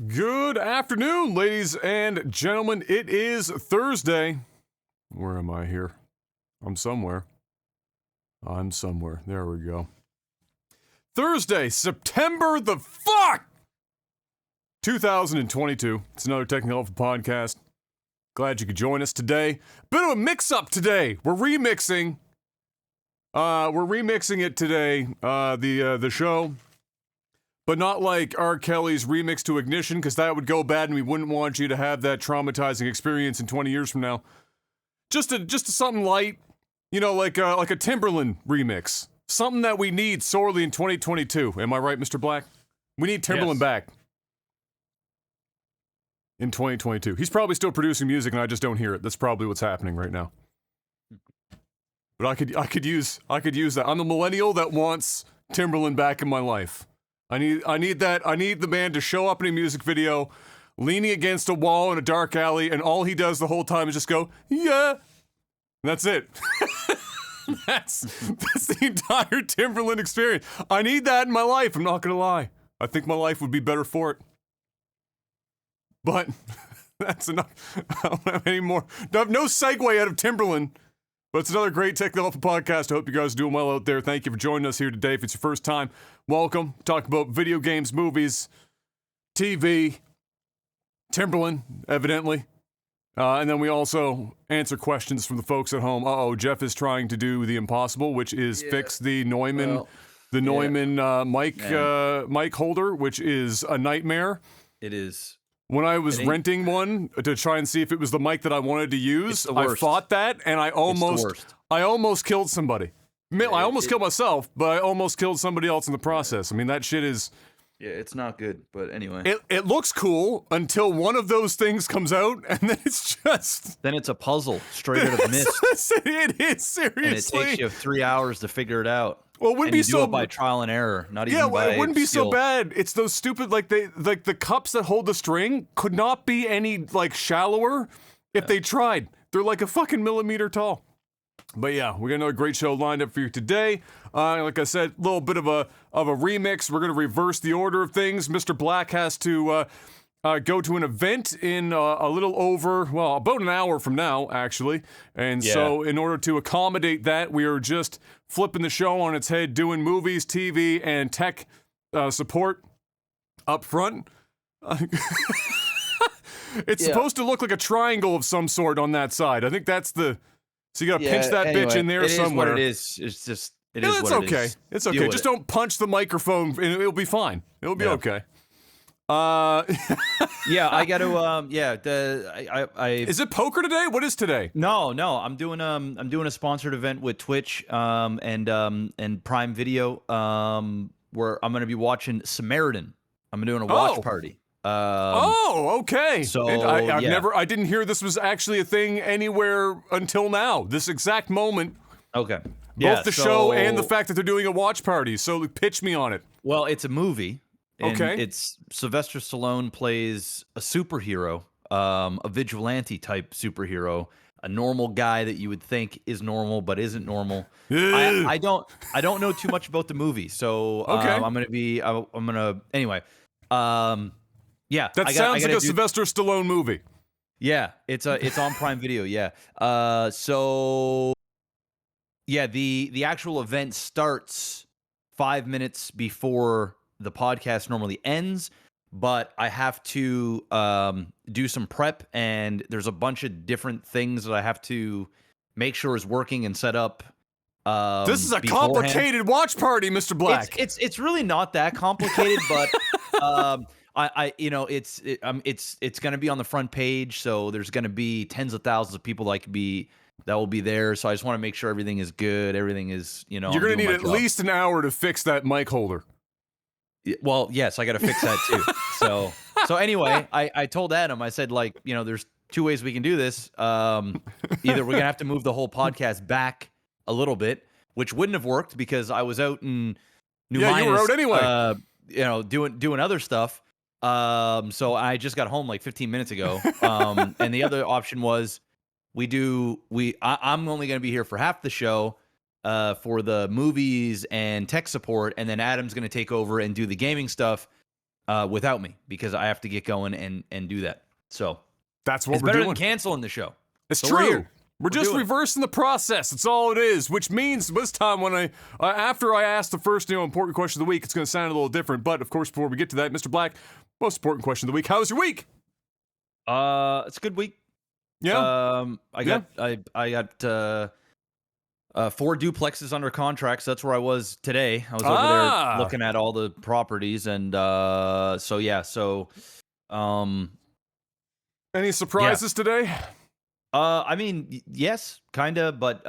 Good afternoon, ladies and gentlemen. It is Thursday. Where am I here? I'm somewhere. There we go. Thursday, September the 2022. It's another Technical Alpha podcast. Glad you could join us today. Bit of a mix-up today. We're remixing it today, the show. But not like R. Kelly's remix to Ignition, because that would go bad and we wouldn't want you to have that traumatizing experience in 20 years from now. Just something light, like a Timberland remix. Something that we need sorely in 2022. Am I right, Mr. Black? We need Timberland back in 2022. He's probably still producing music and I just don't hear it. That's probably what's happening right now. But I could use that. I'm the millennial that wants Timberland back in my life. I need that. I need the man to show up in a music video, leaning against a wall in a dark alley, and all he does the whole time is just go, yeah. And that's it. That's the entire Timberland experience. I need that in my life. I'm not gonna lie. I think my life would be better for it. But that's enough. I don't have any more. I have no segue out of Timberland. But it's another great Technical Alpha podcast. I hope you guys are doing well out there. Thank you for joining us here today. If it's your first time, welcome. Talk about video games, movies, TV, Timberland, evidently. And then we also answer questions from the folks at home. Jeff is trying to do the impossible, which is fix the Neumann, mic holder, which is a nightmare. It is. When I was renting one to try and see if it was the mic that I wanted to use, I fought that and I almost killed somebody. I almost killed myself, but I almost killed somebody else in the process. I mean, that shit is... Yeah, it's not good, but anyway. It looks cool until one of those things comes out, and then it's just... Then it's a puzzle straight out of mist. It is, seriously. And it takes you 3 hours to figure it out. Well, it wouldn't be so by trial and error, not even by it wouldn't be skill. so bad. It's those stupid the cups that hold the string could not be any shallower if they tried. They're like a fucking millimeter tall. But yeah, we got another great show lined up for you today. Like I said, a little bit of a remix. We're gonna reverse the order of things. Mr. Black has to go to an event in a little over, about an hour from now, actually. And so in order to accommodate that, we are just flipping the show on its head, doing movies, TV, and tech support up front. It's supposed to look like a triangle of some sort on that side. I think that's the... So you gotta pinch that bitch in there somewhere. It is what it is. It's just... It is what okay. it is. It's okay. Just don't punch the microphone and it'll be fine. It'll be okay. I got to. Is it poker today? What is today? No. I'm doing a sponsored event with Twitch, and Prime Video, where I'm going to be watching Samaritan. I'm doing a watch party. Okay. So I didn't hear this was actually a thing anywhere until now. This exact moment. Okay. Both the show and the fact that they're doing a watch party. So pitch me on it. Well, it's a movie. And okay. It's Sylvester Stallone plays a superhero, a vigilante type superhero, a normal guy that you would think is normal but isn't normal. I don't know too much about the movie, so anyway. That sounds like a Sylvester Stallone movie. Yeah, it's on Prime Video. Yeah. The actual event starts 5 minutes before the podcast normally ends, but I have to do some prep, and there's a bunch of different things that I have to make sure is working and set up. This is a complicated watch party, Mr. Black. It's really not that complicated, but it's going to be on the front page, so there's going to be tens of thousands of people that will be there. So I just want to make sure everything is good. Everything is, You're going to need at least an hour to fix that mic holder. Well, yes, I got to fix that too. So anyway, I told Adam, I said, there's two ways we can do this. Either we're going to have to move the whole podcast back a little bit, which wouldn't have worked because I was out in New Minas, you were out anyway. Doing other stuff. So I just got home 15 minutes ago. And the other option was I'm only going to be here for half the show. For the movies and tech support, and then Adam's going to take over and do the gaming stuff without me because I have to get going and do that. So that's what it's we're better doing. than canceling the show. It's So true. We're just doing it. reversing the process. That's all it is. Which means this time when after I ask the first important question of the week, it's going to sound a little different. But of course, before we get to that, Mr. Black, most important question of the week: how's your week? It's a good week. Yeah. I got 4 duplexes under contract. So that's where I was today. I was over there looking at all the properties, and Any surprises today? I mean, yes, kinda, but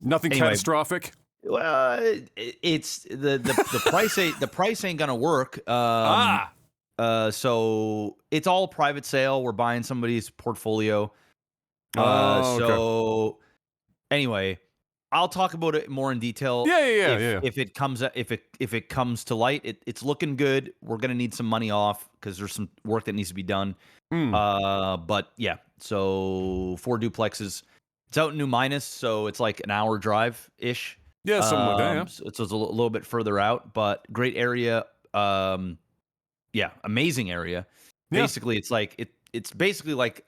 Nothing anyway. catastrophic. Well, it's the price ain't gonna work. So it's all private sale. We're buying somebody's portfolio. So anyway, I'll talk about it more in detail. If it comes to light, it's looking good. We're gonna need some money off because there's some work that needs to be done. But yeah, so 4 duplexes. It's out in New Minas, so it's like an hour drive ish. Yeah, something like that. Yeah. So it's a little bit further out, but great area. Amazing area. Yeah. Basically, it's basically like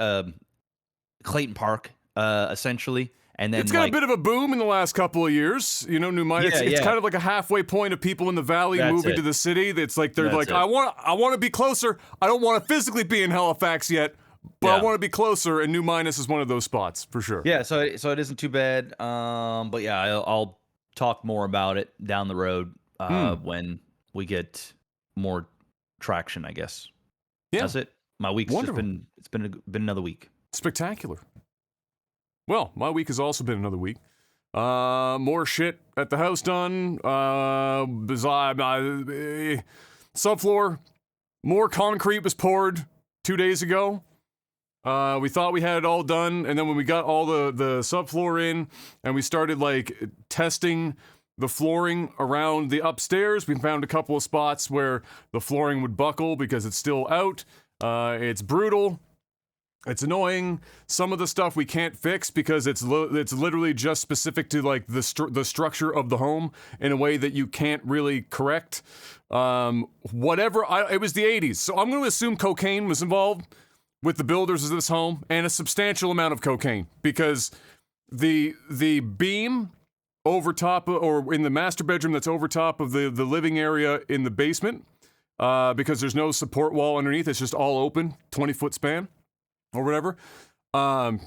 Clayton Park, essentially. And then it's got a bit of a boom in the last couple of years. You know, New Minas. It's kind of like a halfway point of people in the valley moving to the city. It's like they're I want to be closer. I don't want to physically be in Halifax yet, but I want to be closer. And New Minas is one of those spots for sure. Yeah, so it isn't too bad. But yeah, I'll talk more about it down the road when we get more traction, I guess. Yeah, that's it. My week's just been another week. Spectacular. Well, my week has also been another week. More shit at the house done. Subfloor. More concrete was poured 2 days ago. We thought we had it all done, and then when we got all the subfloor in, and we started like testing the flooring around the upstairs, we found a couple of spots where the flooring would buckle because it's still out. It's brutal. It's annoying. Some of the stuff we can't fix because it's literally just specific to like the structure of the home in a way that you can't really correct. It was the 80s, so I'm going to assume cocaine was involved with the builders of this home, and a substantial amount of cocaine, because the beam over top of, or in the master bedroom that's over top of the living area in the basement, because there's no support wall underneath, it's just all open, 20-foot span. Or whatever. I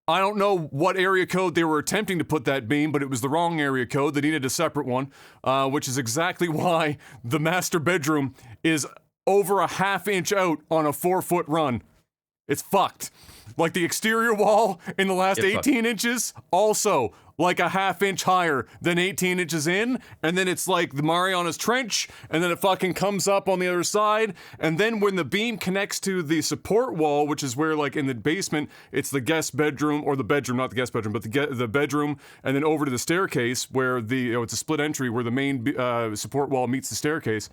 don't know what area code they were attempting to put that beam, but it was the wrong area code. They needed a separate one, which is exactly why the master bedroom is over a ½ inch out on a 4-foot run. It's fucked. Like the exterior wall in the last 18 inches, also like a ½ inch higher than 18 inches in, and then it's like the Marianas Trench, and then it fucking comes up on the other side, and then when the beam connects to the support wall, which is where, like, in the basement, it's the guest bedroom, or the bedroom, not the guest bedroom, but the bedroom, and then over to the staircase, where it's a split entry, where the main support wall meets the staircase,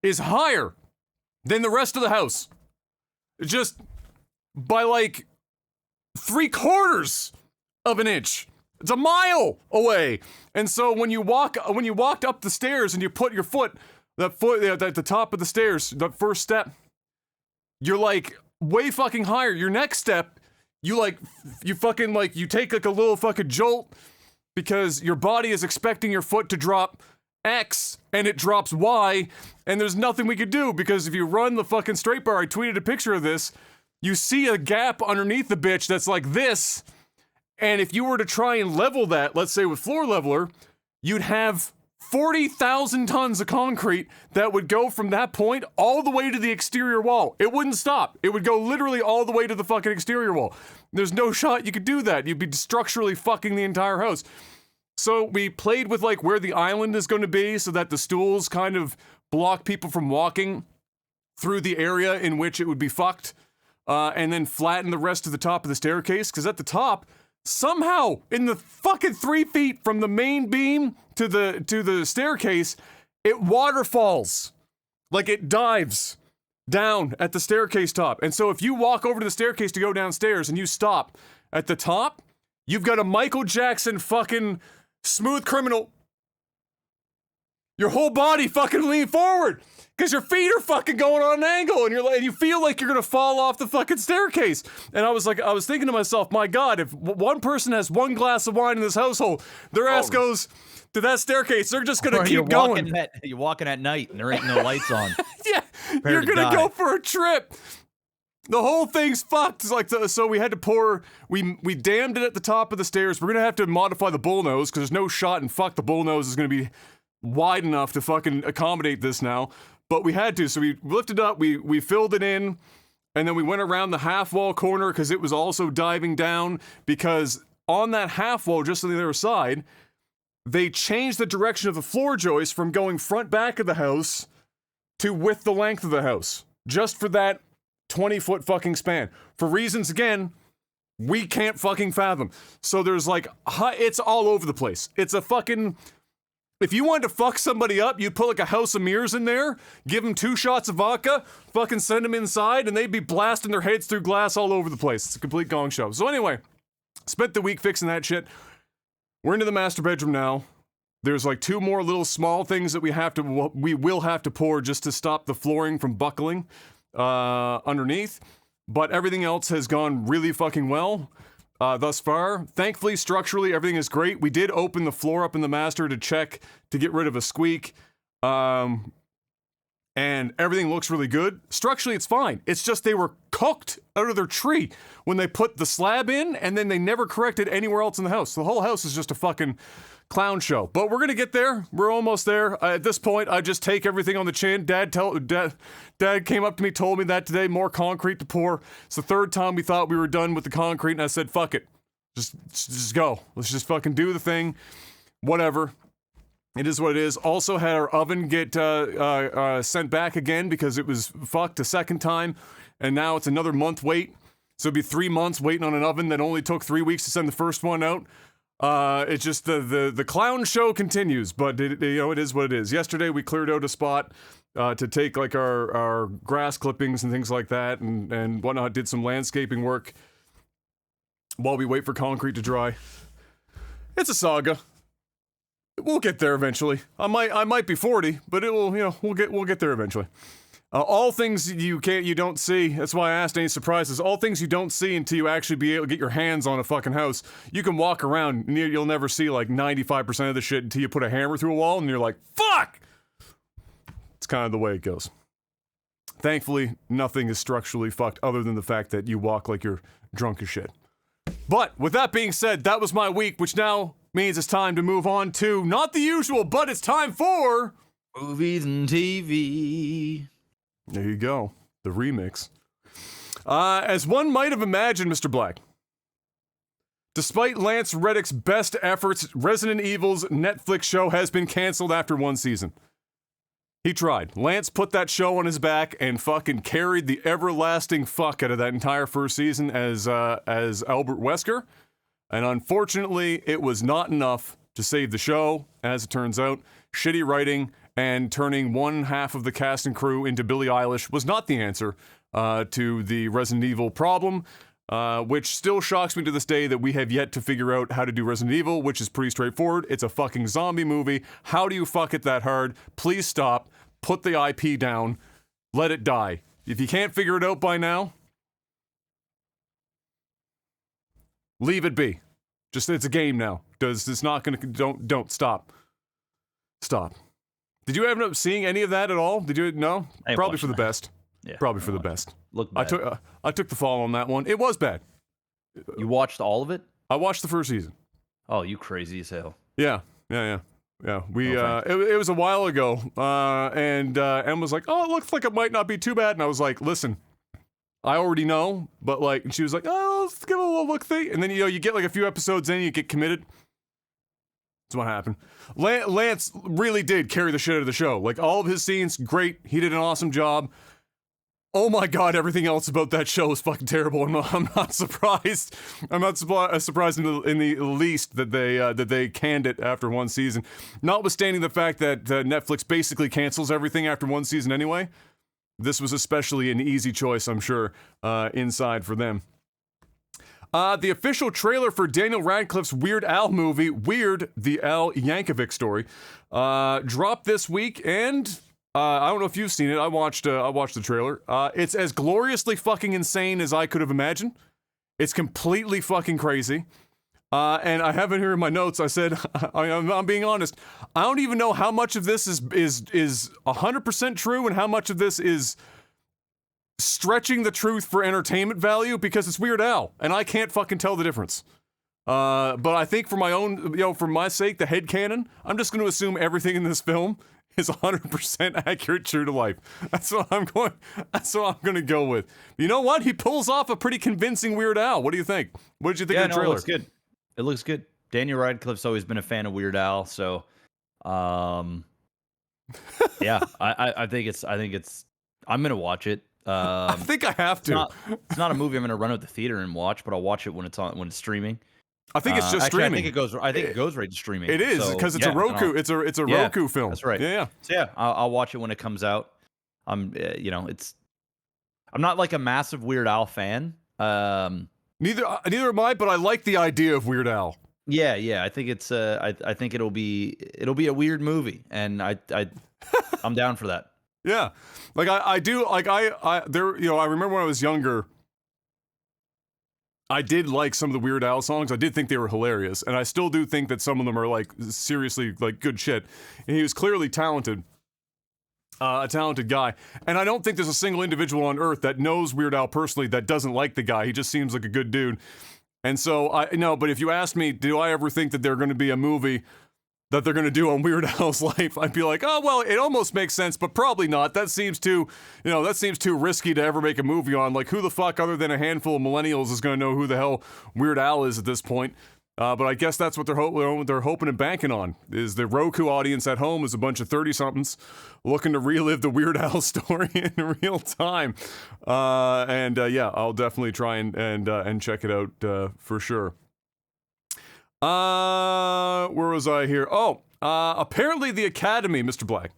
is higher than the rest of the house. Just by, like, 3/4 of an inch. It's a mile away. And so when you walked up the stairs and you put your foot at the top of the stairs, the first step, you're like way fucking higher. Your next step, you take like a little fucking jolt because your body is expecting your foot to drop X and it drops Y, and there's nothing we could do because if you run the fucking straight bar, I tweeted a picture of this, you see a gap underneath the bitch that's like this. And if you were to try and level that, let's say with floor leveler, you'd have 40,000 tons of concrete that would go from that point all the way to the exterior wall. It wouldn't stop. It would go literally all the way to the fucking exterior wall. There's no shot you could do that. You'd be structurally fucking the entire house. So we played with like where the island is going to be so that the stools kind of block people from walking through the area in which it would be fucked, and then flatten the rest of the top of the staircase, because at the top, somehow, in the fucking 3 feet from the main beam to the staircase, it waterfalls. Like it dives down at the staircase top. And so if you walk over to the staircase to go downstairs and you stop at the top, you've got a Michael Jackson fucking Smooth Criminal. Your whole body fucking lean forward. Because your feet are fucking going on an angle, and you're like, you feel like you're gonna fall off the fucking staircase. And I was thinking to myself, my God, if one person has one glass of wine in this household, their ass goes to that staircase, they're just gonna keep going. You're walking at night, and there ain't no lights on. Yeah, you're gonna go for a trip. The whole thing's fucked. It's like, so we had to pour. We dammed it at the top of the stairs. We're gonna have to modify the bullnose because there's no shot, and fuck, the bullnose is gonna be wide enough to fucking accommodate this now. But we had to, so we lifted up, we filled it in, and then we went around the half wall corner because it was also diving down, because on that half wall, just on the other side, they changed the direction of the floor joist from going front back of the house to width the length of the house, just for that 20-foot fucking span. For reasons, again, we can't fucking fathom. So there's like, it's all over the place. It's a fucking... If you wanted to fuck somebody up, you'd put like a house of mirrors in there, give them 2 shots of vodka, fucking send them inside, and they'd be blasting their heads through glass all over the place. It's a complete gong show. So anyway, spent the week fixing that shit. We're into the master bedroom now. There's like 2 more little small things that we will have to pour just to stop the flooring from buckling underneath. But everything else has gone really fucking well. Thus far. Thankfully, structurally, everything is great. We did open the floor up in the master to check to get rid of a squeak. And everything looks really good. Structurally, it's fine. It's just they were cooked out of their tree when they put the slab in, and then they never corrected anywhere else in the house. The whole house is just a fucking clown show. But we're gonna get there. We're almost there. At this point, I just take everything on the chin. Dad came up to me, told me that today, more concrete to pour. It's the 3rd time we thought we were done with the concrete, and I said, fuck it. Just go. Let's just fucking do the thing. Whatever. It is what it is. Also had our oven get sent back again because it was fucked a second time, and now it's another month wait. So it'd be 3 months waiting on an oven that only took 3 weeks to send the first one out. It's just the clown show continues, but it is what it is. Yesterday we cleared out a spot to take like our grass clippings and things like that and whatnot. Did some landscaping work while we wait for concrete to dry. It's a saga. We'll get there eventually. I might be 40, but it will, we'll get there eventually. All things you don't see. That's why I asked any surprises. All things you don't see until you actually be able to get your hands on a fucking house. You can walk around and you'll never see like 95% of the shit until you put a hammer through a wall and you're like, fuck! It's kind of the way it goes. Thankfully, nothing is structurally fucked other than the fact that you walk like you're drunk as shit. But with that being said, that was my week, which now means it's time to move on to not the usual, but it's time for movies and TV. There you go. The remix. As one might have imagined, Mr. Black, despite Lance Reddick's best efforts, Resident Evil's Netflix show has been canceled after 1 season. He tried. Lance put that show on his back and fucking carried the everlasting fuck out of that entire first season as Albert Wesker. And unfortunately, it was not enough to save the show, as it turns out. Shitty writing and turning one half of the cast and crew into Billie Eilish was not the answer to the Resident Evil problem, which still shocks me to this day that we have yet to figure out how to do Resident Evil, which is pretty straightforward. It's a fucking zombie movie. How do you fuck it that hard? Please stop. Put the IP down. Let it die. If you can't figure it out by now, leave it be. Just, it's a game now. It's not gonna, don't, stop. Stop. Did you end up seeing any of that at all? Did you? No? Probably for the best. Yeah. Probably for the best. Look bad. I took the fall on that one. It was bad. You watched all of it? I watched the first season. Oh, you crazy as hell. Yeah. We it was a while ago, and Em was like, "Oh, it looks like it might not be too bad," and I was like, "Listen, I already know," but like, and she was like, "Oh, let's give it a little look see," and then you get like a few episodes in, you get committed. That's what happened. Lance really did carry the shit out of the show. Like, all of his scenes, great. He did an awesome job. Oh my god, everything else about that show is fucking terrible. I'm not surprised. I'm not surprised in the least that they canned it after 1 season. Notwithstanding the fact that Netflix basically cancels everything after 1 season anyway. This was especially an easy choice, I'm sure, inside for them. The official trailer for Daniel Radcliffe's Weird Al movie, Weird, the Al Yankovic story, dropped this week, and I don't know if you've seen it. I watched the trailer. It's as gloriously fucking insane as I could have imagined. It's completely fucking crazy. And I have it here in my notes. I said, I'm being honest. I don't even know how much of this is 100% true and how much of this is stretching the truth for entertainment value, because it's Weird Al, and I can't fucking tell the difference. But I think for my own, for my sake, the headcanon, I'm just going to assume everything in this film is 100% accurate, true to life. That's what I'm going to go with. You know what? He pulls off a pretty convincing Weird Al. What do you think? What did you think of the trailer? It looks good. It looks good. Daniel Radcliffe's always been a fan of Weird Al, so yeah, I think it's I'm gonna watch it. I think I have to. It's not a movie I'm gonna run out the theater and watch, but I'll watch it when it's streaming. I think it's just streaming. I think it goes right to streaming. It is, because it's a Roku. It's a Roku film. That's right. Yeah. So yeah, I'll watch it when it comes out. I'm not like a massive Weird Al fan. Neither am I, but I like the idea of Weird Al. Yeah. I think it's I think it'll be a weird movie, and I'm down for that. Yeah, like I do, like I remember when I was younger, I did like some of the Weird Al songs. I did think they were hilarious, and I still do think that some of them are like seriously like good shit. And he was clearly talented, a talented guy. And I don't think there's a single individual on earth that knows Weird Al personally that doesn't like the guy. He just seems like a good dude. And so but if you ask me, do I ever think that there's going to be a movie that they're going to do on Weird Al's life, I'd be like, oh, well, it almost makes sense, but probably not. That seems too risky to ever make a movie on. Like, who the fuck other than a handful of millennials is going to know who the hell Weird Al is at this point? But I guess that's what they're hoping and banking on, is the Roku audience at home is a bunch of 30-somethings looking to relive the Weird Al story in real time. Yeah, I'll definitely try and check it out for sure. Where was I here? Apparently the Academy, Mr. Black,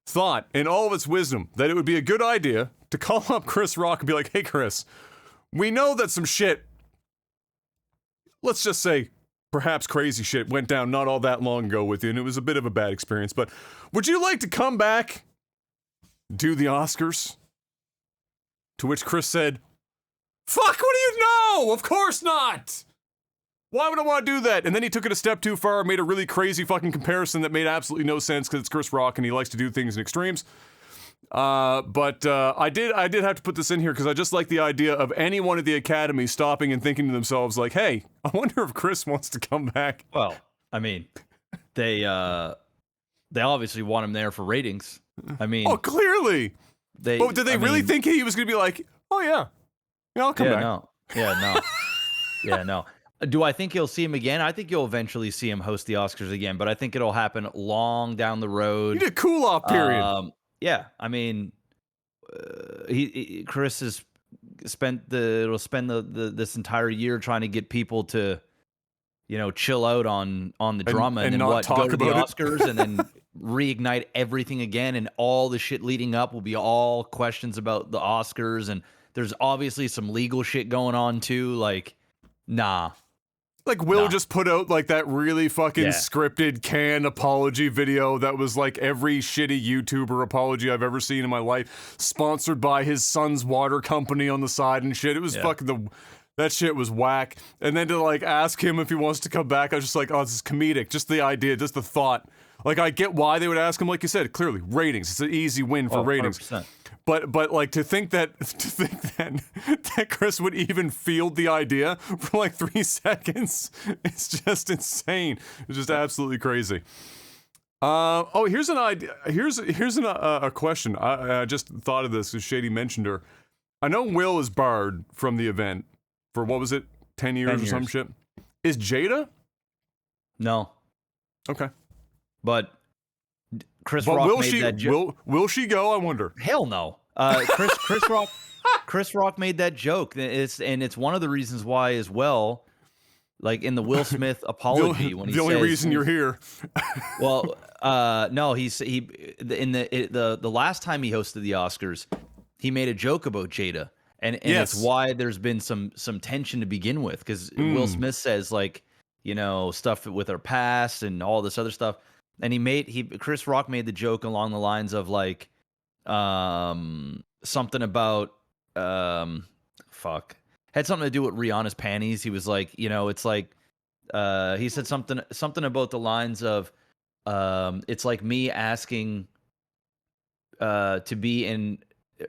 thought in all of its wisdom that it would be a good idea to call up Chris Rock and be like, hey, Chris, we know that some shit, let's just say perhaps crazy shit, went down not all that long ago with you, and it was a bit of a bad experience, but would you like to come back, do the Oscars? To which Chris said, fuck, what do you know? Of course not! Why would I want to do that? And then he took it a step too far, made a really crazy fucking comparison that made absolutely no sense because it's Chris Rock and he likes to do things in extremes. But I did have to put this in here because I just like the idea of anyone at the Academy stopping and thinking to themselves like, hey, I wonder if Chris wants to come back. Well, I mean, they obviously want him there for ratings. I mean, oh, clearly. Did they really think he was going to be like, oh yeah, I'll come back? No. Yeah, no. Do I think you'll see him again? I think you'll eventually see him host the Oscars again, but I think it'll happen long down the road. You need a cool-off period. Yeah, I mean, Chris has spent this entire year trying to get people to, chill out on the drama and then not go to the about Oscars and then reignite everything again, and all the shit leading up will be all questions about the Oscars, and there's obviously some legal shit going on too. Like, nah. Like, Will just put out, like, that really fucking scripted canned apology video that was, like, every shitty YouTuber apology I've ever seen in my life, sponsored by his son's water company on the side and shit. It was fucking that shit was whack. And then to, like, ask him if he wants to come back, I was just like, oh, this is comedic. Just the idea, just the thought. Like, I get why they would ask him, like you said, clearly, ratings. It's an easy win for ratings. 100%. But like to think that Chris would even field the idea for like 3 seconds, it's just insane. It's just absolutely crazy. Here's an idea. Here's a question. I just thought of this because Shady mentioned her. I know Will is barred from the event for, what was it, 10 years or some shit. Is Jada? No. Okay. But Chris Rock made that joke. Will she go? I wonder. Hell no. Chris Rock made that joke. It's one of the reasons why as well. Like in the Will Smith apology, when he the only reason you're here. Well, no, the last time he hosted the Oscars, he made a joke about Jada, and it's why there's been some tension to begin with, because Will Smith says like, stuff with her past and all this other stuff. And Chris Rock made the joke along the lines of like, something about fuck, had something to do with Rihanna's panties. He was like, it's like he said something about the lines of it's like me asking to be in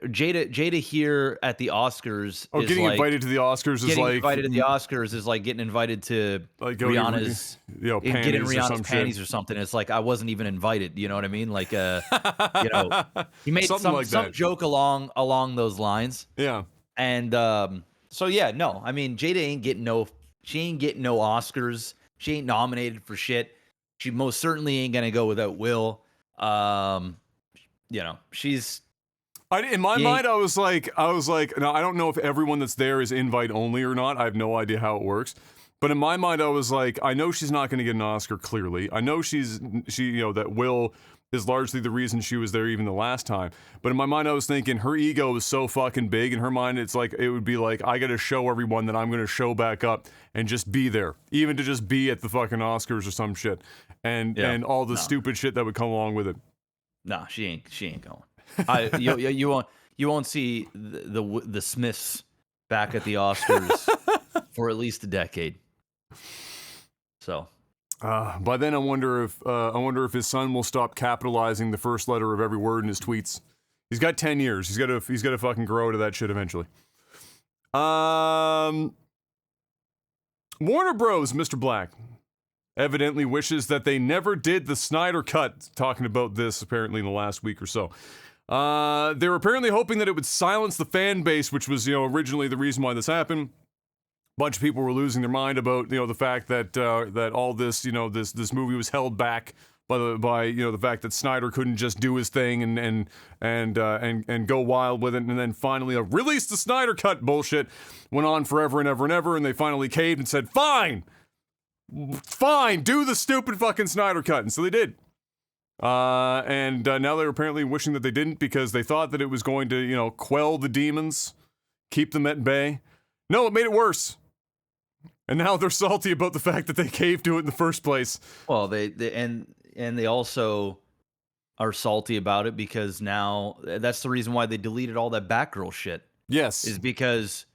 Jada here at the Oscars. Oh, is getting like, invited to the Oscars is getting like invited to the Oscars is like getting invited to like Rihanna's, panties getting or Rihanna's some panties shit. or something. It's like I wasn't even invited. You know what I mean? Like he made Something some like that. joke along those lines. Yeah. And so yeah, no, I mean Jada ain't getting no Oscars. She ain't nominated for shit. She most certainly ain't gonna go without Will. She's. In my mind, I was like, now I don't know if everyone that's there is invite only or not. I have no idea how it works. But in my mind, I was like, I know she's not going to get an Oscar, clearly. I know that Will is largely the reason she was there even the last time. But in my mind, I was thinking her ego is so fucking big. In her mind, it would be like, I got to show everyone that I'm going to show back up and just be there. Even to just be at the fucking Oscars or some shit. And all the stupid shit that would come along with it. Nah, she ain't going. You won't see the Smiths back at the Oscars for at least a decade. So, by then I wonder if his son will stop capitalizing the first letter of every word in his tweets. He's got 10 years. He's got to fucking grow to that shit eventually. Warner Bros. Mr. Black evidently wishes that they never did the Snyder Cut. Talking about this apparently in the last week or so. They were apparently hoping that it would silence the fan base, which was, originally the reason why this happened. A bunch of people were losing their mind about, the fact that that all this, this movie was held back by the fact that Snyder couldn't just do his thing and go wild with it, and then finally release the Snyder Cut bullshit went on forever and ever and ever, and they finally caved and said, fine, do the stupid fucking Snyder Cut, and so they did. And now they're apparently wishing that they didn't because they thought that it was going to, quell the demons, keep them at bay. No, it made it worse. And now they're salty about the fact that they caved to it in the first place. Well, they also are salty about it because now that's the reason why they deleted all that Batgirl shit. Yes, is because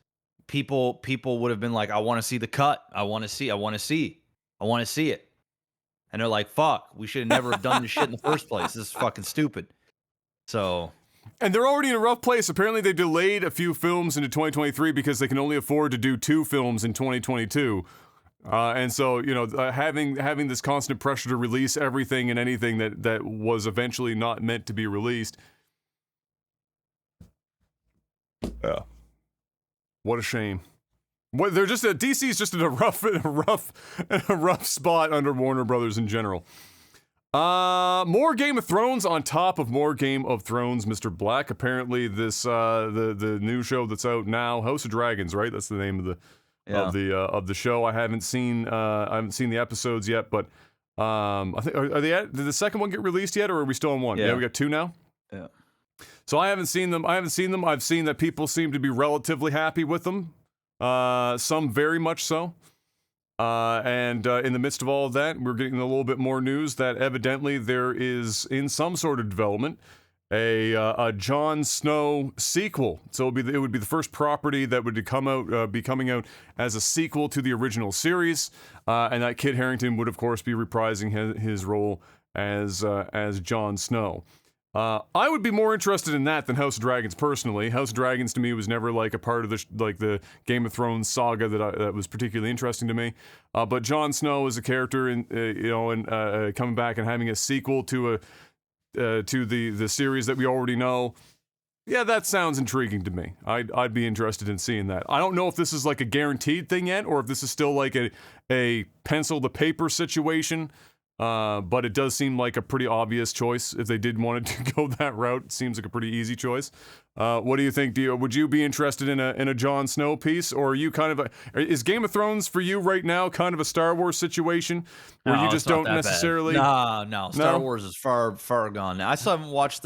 people would have been like, I want to see the cut. I want to see it. And they're like, fuck, we should have never have done this shit in the first place. This is fucking stupid. So. And they're already in a rough place. Apparently they delayed a few films into 2023 because they can only afford to do 2 films in 2022. And so, having this constant pressure to release everything and anything that was eventually not meant to be released. Yeah. What a shame. What, they're just DC's just in a rough spot under Warner Brothers in general. More Game of Thrones on top of more Game of Thrones, Mr. Black. Apparently, this the new show that's out now, House of Dragons, right? That's the name of the show. I haven't seen the episodes yet, but I think did the second one get released yet, or are we still on one? Yeah, we got 2 now. Yeah. So I haven't seen them. I've seen that people seem to be relatively happy with them. Some very much so. And in the midst of all of that, we're getting a little bit more news that evidently there is, in some sort of development, a Jon Snow sequel. So it would be the first property that would be coming out as a sequel to the original series, and that Kit Harington would of course be reprising his role as Jon Snow. I would be more interested in that than House of Dragons personally. House of Dragons to me was never like a part of the Game of Thrones saga that was particularly interesting to me. But Jon Snow as a character, and coming back and having a sequel to the series that we already know. Yeah, that sounds intriguing to me. I'd be interested in seeing that. I don't know if this is like a guaranteed thing yet, or if this is still like a pencil to paper situation. But it does seem like a pretty obvious choice if they did want to go that route. It seems like a pretty easy choice. What do you think? Would you be interested in a Jon Snow piece, or are you kind of is Game of Thrones for you right now kind of a Star Wars situation where you just don't necessarily? No. Star Wars is far gone now. I still haven't watched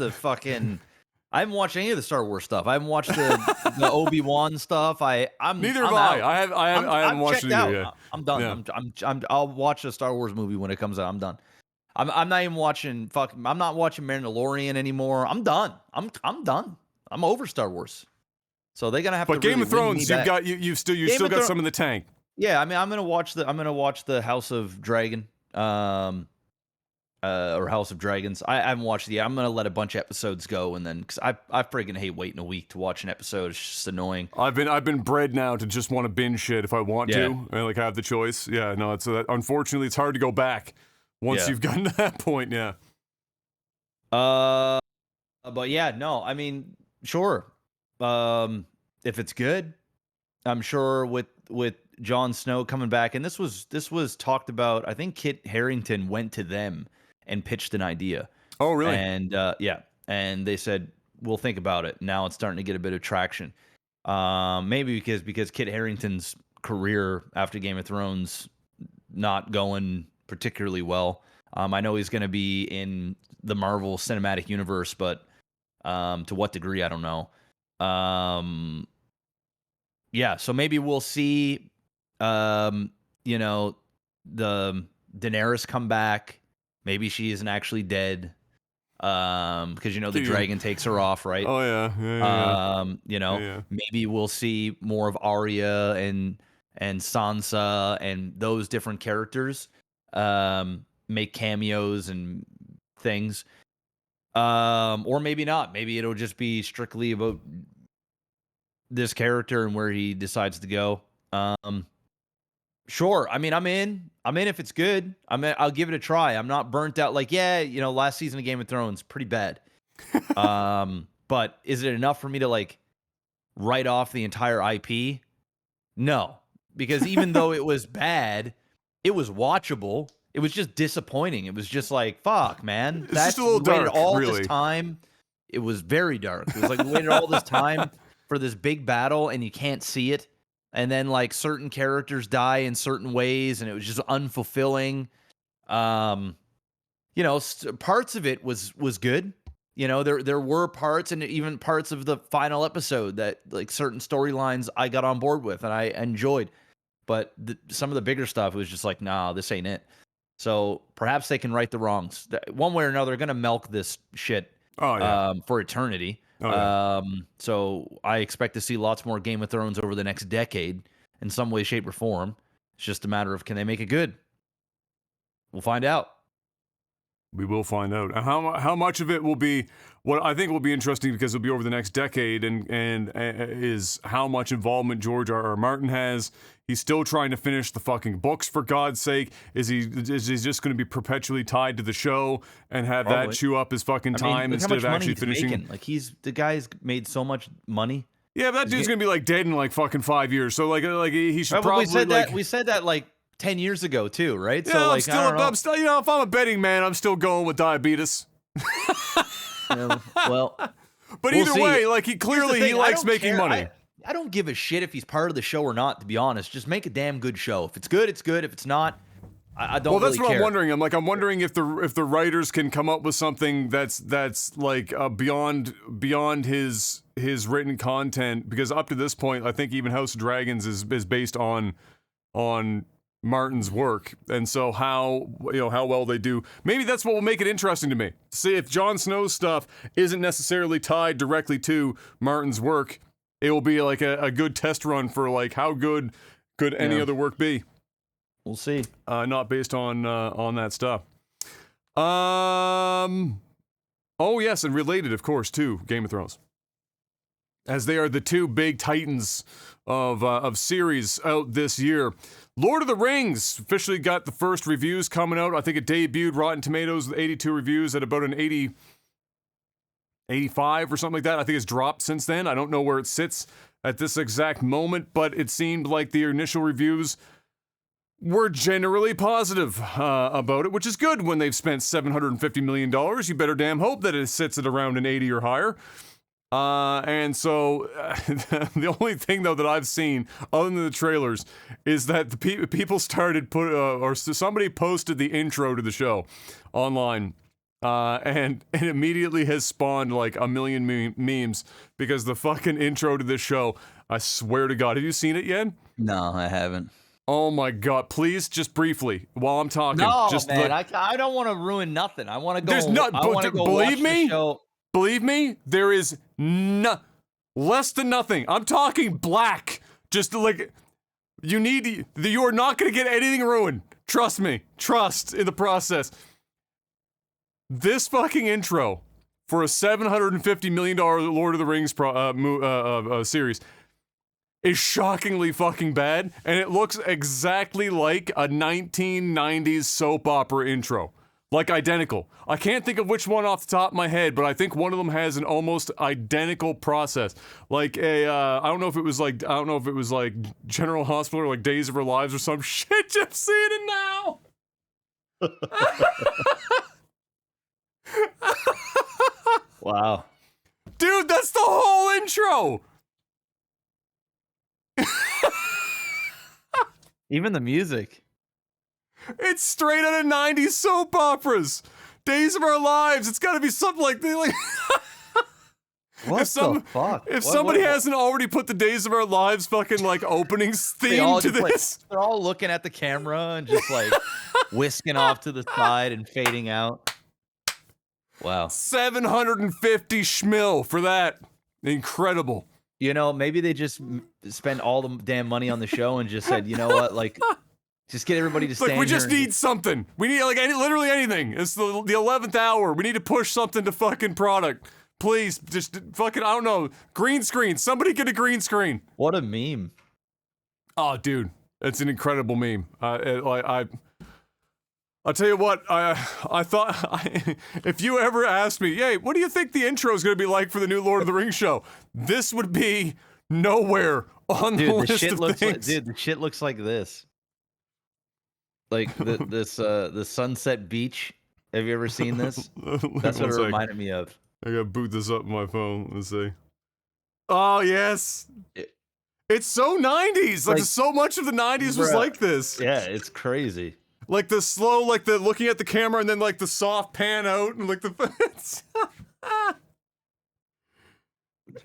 I haven't watched any of the Star Wars stuff. I haven't watched the Obi-Wan stuff. Neither have I. I haven't watched it either yet. I'm done. Yeah. I'll watch a Star Wars movie when it comes out. I'm done. I'm not even watching. I'm not watching Mandalorian anymore. I'm done. I'm done. I'm over Star Wars. So they're gonna have to. But Game really of Thrones, win me back. you've still got some in the tank. Yeah, I mean, I'm gonna watch the House of Dragon, or House of Dragons. I haven't watched it yet. I'm gonna let a bunch of episodes go, and then because I friggin' hate waiting a week to watch an episode. It's just annoying. I've been bred now to just want to binge shit if I want to, and like have the choice. Yeah, no, it's unfortunately it's hard to go back once you've gotten to that point. Yeah. But yeah, no, I mean, sure. If it's good, I'm sure with Jon Snow coming back, and this was talked about. I think Kit Harington went to them and pitched an idea. Oh, really? And yeah, and they said we'll think about it. Now it's starting to get a bit of traction. Maybe because Kit Harington's career after Game of Thrones not going particularly well. I know he's going to be in the Marvel Cinematic Universe, but to what degree, I don't know. Yeah, so maybe we'll see, the Daenerys come back. Maybe she isn't actually dead, because the dragon takes her off, right? Oh yeah. Maybe we'll see more of Arya and Sansa and those different characters, make cameos and things, or maybe not. Maybe it'll just be strictly about this character and where he decides to go. Sure. I mean, I'm in if it's good. I'll give it a try. I'm not burnt out. Like, last season of Game of Thrones, pretty bad. But is it enough for me to like write off the entire IP? No, because even though it was bad, it was watchable. It was just disappointing. It was just like, fuck, man. It's just a little dark, all really. this time. It was very dark. It was like we waited all this time for this big battle and you can't see it. And then like certain characters die in certain ways and it was just unfulfilling. Parts of it was good. There were parts and even parts of the final episode that like certain storylines I got on board with and I enjoyed. But some of the bigger stuff was just like, nah, this ain't it. So perhaps they can right the wrongs. One way or another, they're going to milk this shit for eternity. So I expect to see lots more Game of Thrones over the next decade in some way, shape, or form. It's just a matter of, can they make it good? We'll find out. We will find out. And how much of it will be, what I think will be interesting because it'll be over the next decade, and is how much involvement George R.R. Martin has. He's still trying to finish the fucking books, for God's sake. Is he just going to be perpetually tied to the show and have that chew up his fucking time instead of actually finishing? Like the guy's made so much money. Yeah, but that dude's gonna be like dead in like fucking 5 years. So like he should probably. We said that like 10 years ago too, right? Yeah, so like I'm still, if I'm a betting man, I'm still going with diabetes. Well, but either way, like he likes making money. I don't give a shit if he's part of the show or not, to be honest. Just make a damn good show. If it's good, it's good. If it's not, I don't. Well, that's really what care. I'm wondering. I'm wondering if the writers can come up with something that's like beyond his written content, because up to this point, I think even House of Dragons is based on Martin's work, and so how well they do. Maybe that's what will make it interesting to me. See if Jon Snow's stuff isn't necessarily tied directly to Martin's work. It will be like a good test run for like how good could any other work be. We'll see. Not based on that stuff. Oh yes, and related, of course, to Game of Thrones, as they are the two big titans of series out this year. Lord of the Rings officially got the first reviews coming out. I think it debuted Rotten Tomatoes with 82 reviews at about an 85 or something like that. I think it's dropped since then. I don't know where it sits at this exact moment, but it seemed like the initial reviews were generally positive about it, which is good when they've spent $750 million. You better damn hope that it sits at around an 80 or higher. And so the only thing though that I've seen other than the trailers is that the people started somebody posted the intro to the show online, and it immediately has spawned like a million memes because the fucking intro to this show, I swear to God, have you seen it yet? No, I haven't. Oh my God! Please, just briefly, while I'm talking, No, just man, I don't want to ruin nothing. I want to go. There's not. I want to go believe watch me. the show. Believe me, there is less than nothing. I'm talking black. Just like you are not going to get anything ruined. Trust me. Trust in the process. This fucking intro for a $750 million Lord of the Rings series is shockingly fucking bad, and it looks exactly like a 1990s soap opera intro. Like identical. I can't think of which one off the top of my head, but I think one of them has an almost identical process. Like I don't know if it was like General Hospital or like Days of Our Lives or some shit. Just seeing it now. Wow. Dude, that's the whole intro. Even the music. It's straight out of 90s soap operas. Days of Our Lives. It's got to be something like what the fuck? If somebody hasn't already put the Days of Our Lives fucking like opening theme to this. They're all looking at the camera and just like whisking off to the side and fading out. Wow. 750 schmil for that. Incredible. You know, maybe they just spend all the damn money on the show and just said, you know what, like, just get everybody to stand Like, we just here need something. We need, like, literally anything. It's the 11th hour. We need to push something to fucking product. Please, just fucking, I don't know, green screen. Somebody get a green screen. What a meme. Oh, dude. It's an incredible meme. I'll tell you what, I thought, if you ever asked me, hey, what do you think the intro is going to be like for the new Lord of the Rings show? This would be nowhere on the list of things. The shit looks like this. Like the Sunset Beach. Have you ever seen this? That's what it reminded me of. I gotta boot this up on my phone. Let's see. Oh yes, it's so 90s. Like so much of the 90s was like this. Yeah, it's crazy. Like the slow, like the looking at the camera and then like the soft pan out and like the.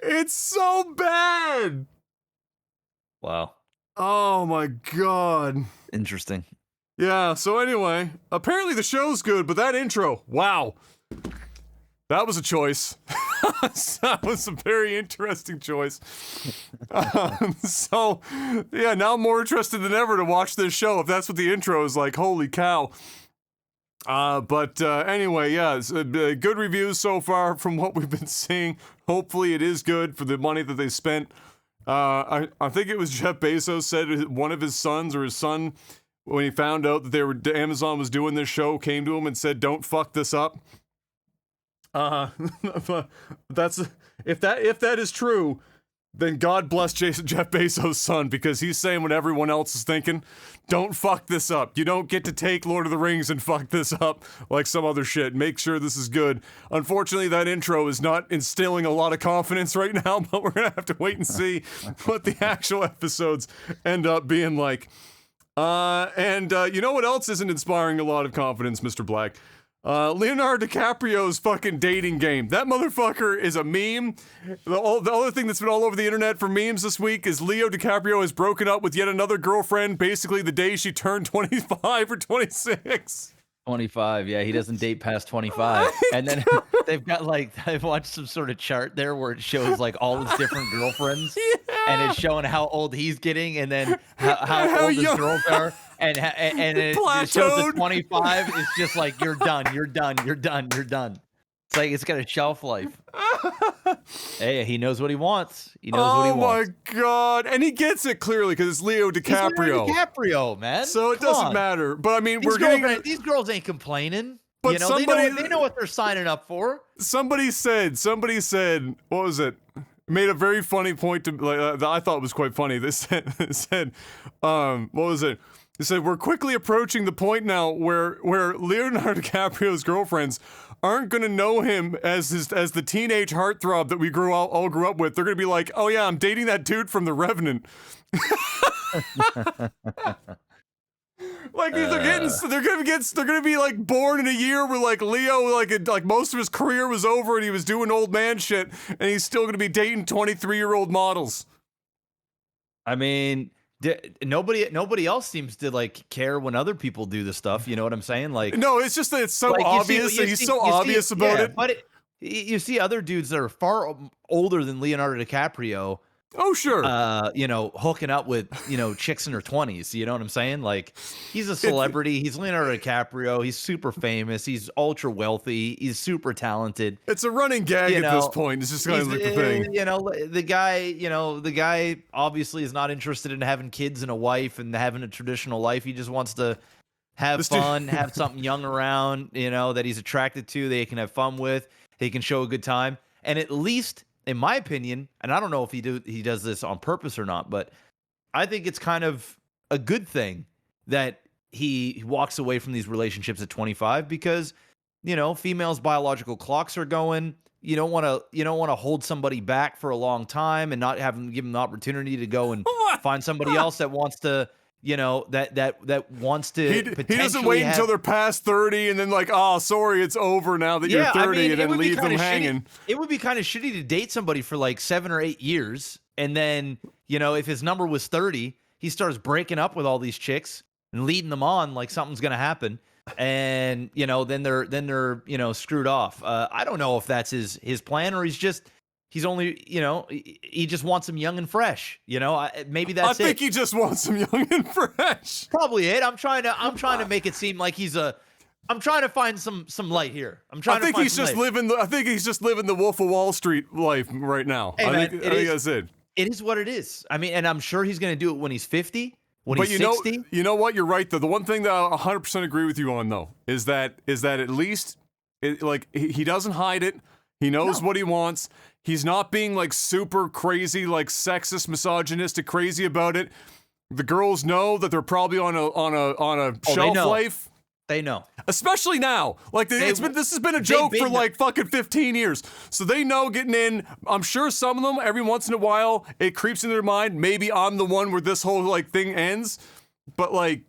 It's so bad. Wow. Oh my God. Interesting. Yeah, so anyway, apparently the show's good, but that intro, wow. That was a choice. That was a very interesting choice. So, yeah, now I'm more interested than ever to watch this show if that's what the intro is like. Holy cow. But anyway, yeah, it's, good reviews so far from what we've been seeing. Hopefully it is good for the money that they spent. I think it was Jeff Bezos said one of his sons or his son, when he found out that Amazon was doing this show, came to him and said, "Don't fuck this up." That's if that is true, then God bless Jeff Bezos' son, because he's saying what everyone else is thinking. Don't fuck this up. You don't get to take Lord of the Rings and fuck this up like some other shit. Make sure this is good. Unfortunately, that intro is not instilling a lot of confidence right now, but we're gonna have to wait and see what the actual episodes end up being like. You know what else isn't inspiring a lot of confidence, Mr. Black? Leonardo DiCaprio's fucking dating game. That motherfucker is a meme. The other thing that's been all over the internet for memes this week is Leo DiCaprio has broken up with yet another girlfriend basically the day she turned 25 or 26. 25, yeah, he doesn't date past 25. And then they've got like, I've watched some sort of chart there where it shows like all his different girlfriends, and it's showing how old he's getting, and then how old his girls are, and it shows the 25. It's just like, you're done. It's like, it's got a shelf life. Hey, he knows what he wants. He knows what he wants. Oh my God. And he gets it clearly because it's Leo DiCaprio. It's Leo DiCaprio, man. So it doesn't matter. But I mean, these girls ain't complaining. But you know, they know what they're signing up for. Somebody said, what was it? Made a very funny point to that I thought was quite funny. They said, what was it? They said, we're quickly approaching the point now where Leonardo DiCaprio's girlfriends aren't going to know him as the teenage heartthrob that we all grew up with. They're going to be like, oh yeah, I'm dating that dude from The Revenant. Like they're gonna be like born in a year where like Leo like most of his career was over and he was doing old man shit, and he's still gonna be dating 23-year-old models. I mean, Nobody else seems to like care when other people do the stuff. You know what I'm saying? Like, No, it's just that it's so like, obvious. He's so obvious about it. But you see other dudes that are far older than Leonardo DiCaprio. Oh, sure. Hooking up with, chicks in her 20s. You know what I'm saying? Like, he's a celebrity. He's Leonardo DiCaprio. He's super famous. He's ultra wealthy. He's super talented. It's a running gag at this point. It's just kind of like the thing. The guy obviously is not interested in having kids and a wife and having a traditional life. He just wants to have fun, have something young around, that he's attracted to, that he can have fun with, he can show a good time. And at least, in my opinion, and I don't know if he does this on purpose or not, but I think it's kind of a good thing that he walks away from these relationships at 25 because, females' biological clocks are going. You don't want to hold somebody back for a long time and not give them the opportunity to go and find somebody else that wants to, that wants to. He doesn't wait until they're past 30 and then like, oh, sorry, it's over now that you're 30, and then leave them hanging. It would be kind of shitty to date somebody for like 7 or 8 years, and then if his number was 30, he starts breaking up with all these chicks and leading them on like something's gonna happen, and then they're screwed off. I don't know if that's his plan, or he's only, he just wants them young and fresh. Maybe that's it. I think he just wants them young and fresh. Probably it. I'm trying to make it seem like I'm trying to find some light here. I think he's just living the Wolf of Wall Street life right now. Hey, I think that's it. It is what it is. I mean, and I'm sure he's going to do it when he's 50, when he's 60. You know what? You're right though. The one thing that I 100% agree with you on though is that at least he doesn't hide it. He knows what he wants. He's not being like super crazy, like sexist, misogynistic, crazy about it. The girls know that they're probably on a shelf life. They know, especially now. Like this has been a joke for like fucking 15 years. So they know getting in. I'm sure some of them, every once in a while, it creeps into their mind. Maybe I'm the one where this whole like thing ends. But like,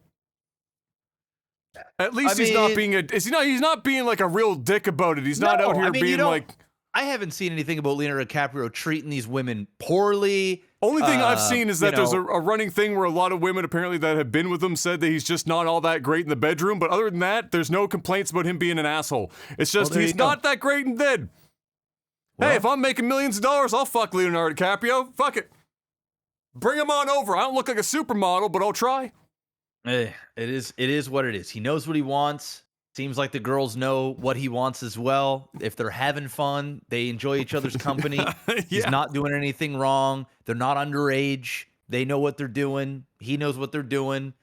at least he's not being like a real dick about it. He's not out here being like. I haven't seen anything about Leonardo DiCaprio treating these women poorly. Only thing I've seen is that there's a running thing where a lot of women apparently that have been with him said that he's just not all that great in the bedroom. But other than that, there's no complaints about him being an asshole. It's just he's not that great in bed. Well, hey, if I'm making millions of dollars, I'll fuck Leonardo DiCaprio. Fuck it. Bring him on over. I don't look like a supermodel, but I'll try. It is what it is. He knows what he wants. Seems like the girls know what he wants as well. If they're having fun, they enjoy each other's company. He's not doing anything wrong. They're not underage. They know what they're doing. He knows what they're doing.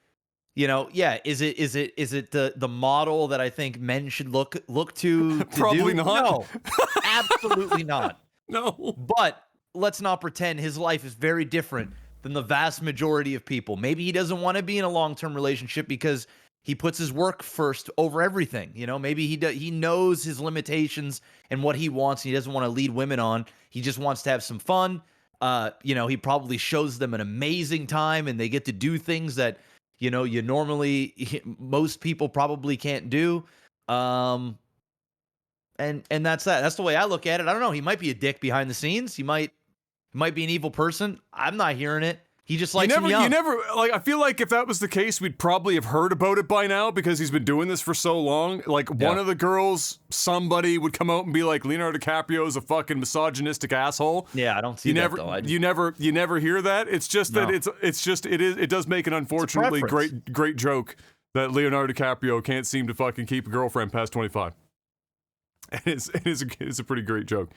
Is it the model that I think men should look to Probably do? not. No, absolutely not. No. But let's not pretend his life is very different than the vast majority of people. Maybe he doesn't want to be in a long-term relationship because he puts his work first over everything. Maybe he knows his limitations and what he wants. And he doesn't want to lead women on. He just wants to have some fun. He probably shows them an amazing time and they get to do things that, most people probably can't do. And that's that. That's the way I look at it. I don't know. He might be a dick behind the scenes. He might be an evil person. I'm not hearing it. He just likes him young. I feel like if that was the case, we'd probably have heard about it by now because he's been doing this for so long. Like one of the girls, somebody would come out and be like, Leonardo DiCaprio is a fucking misogynistic asshole. Yeah, I don't see that though. You never hear that. It's just that it does make an unfortunately great joke that Leonardo DiCaprio can't seem to fucking keep a girlfriend past 25. And it's a pretty great joke.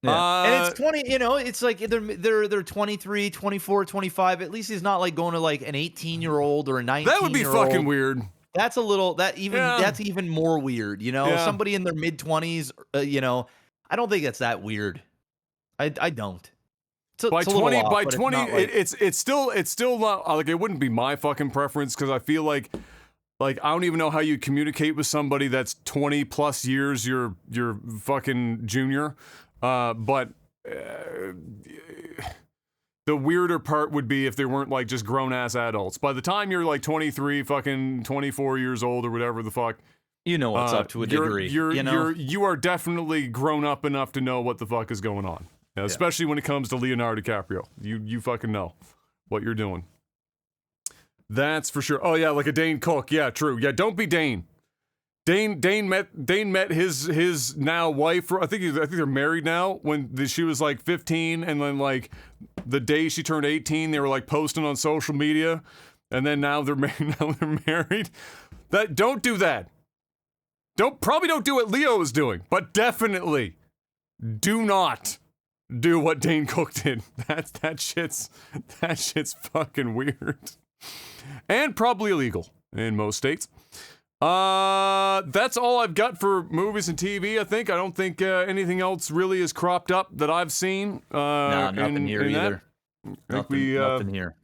Yeah. And it's 20, it's like they're 23, 24, 25. At least he's not like going to like an 18-year-old or a 19-year-old. That would be fucking weird. That's that's even more weird, Somebody in their mid-20s, I don't think that's that weird. I don't. By 20, it's still not like it wouldn't be my fucking preference because I feel like I don't even know how you communicate with somebody that's 20 plus years your fucking junior. But the weirder part would be if they weren't like just grown ass adults. By the time you're like 23, fucking 24 years old or whatever the fuck, what's up to a degree. You are definitely grown up enough to know what the fuck is going on. Especially when it comes to Leonardo DiCaprio. You fucking know what you're doing. That's for sure. Oh yeah, like a Dane Cook. Yeah, true. Yeah, don't be Dane. Dane met his now wife. I think they're married now. When she was like 15, and then like the day she turned 18, they were like posting on social media, and then now they're married. Now they're married. Don't do that. Probably don't do what Leo is doing, but definitely do not do what Dane Cook did. That shit's fucking weird, and probably illegal in most states. That's all I've got for movies and TV. I don't think anything else really is cropped up that I've seen. No, nothing here either. Nothing here.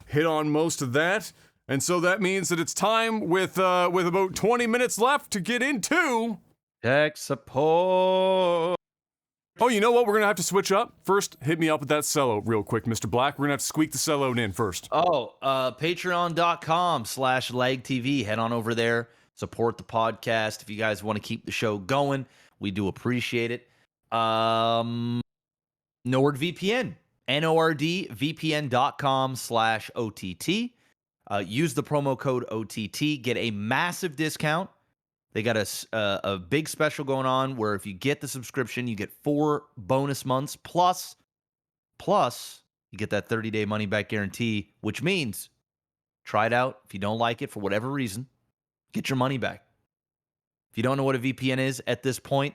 Hit on most of that. And so that means that it's time with about 20 minutes left to get into tech support. Oh, you know what? We're going to have to switch up. First, hit me up with that cello real quick, Mr. Black. We're going to have to squeak the cello in first. Patreon.com/lagtv. Head on over there. Support the podcast. If you guys want to keep the show going, we do appreciate it. NordVPN. NordVPN.com/OTT. Use the promo code OTT. Get a massive discount. They got a big special going on where if you get the subscription, you get 4 bonus months plus you get that 30-day money-back guarantee, which means try it out. If you don't like it for whatever reason, get your money back. If you don't know what a VPN is at this point,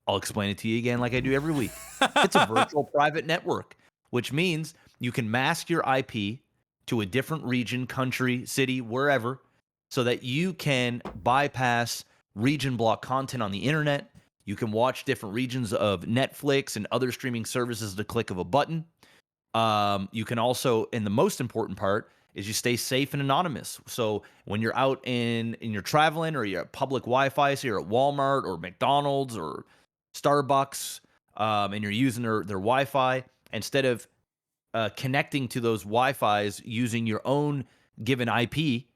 I'll explain it to you again like I do every week. It's a virtual private network, which means you can mask your IP to a different region, country, city, wherever, so that you can bypass region block content on the internet. You can watch different regions of Netflix and other streaming services at the click of a button. You can also, and the most important part, is you stay safe and anonymous. So when you're out and you're traveling or you're at public Wi-Fi, so you're at Walmart or McDonald's or Starbucks, and you're using their Wi-Fi, instead of connecting to those Wi-Fis using your own given IP,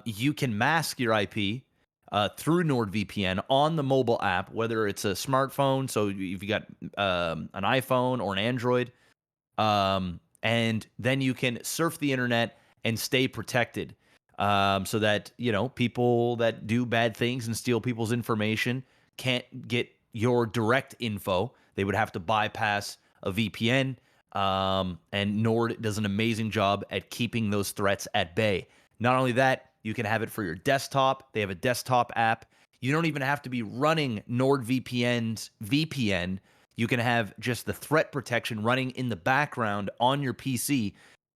you can mask your IP through NordVPN on the mobile app, whether it's a smartphone, so if you got an iPhone or an Android, and then you can surf the internet and stay protected, so that, you know, people that do bad things and steal people's information can't get your direct info. They would have to bypass a VPN. And Nord does an amazing job at keeping those threats at bay. Not only that, you can have it for your desktop. They have a desktop app. You don't even have to be running NordVPN's VPN. You can have just the threat protection running in the background on your PC.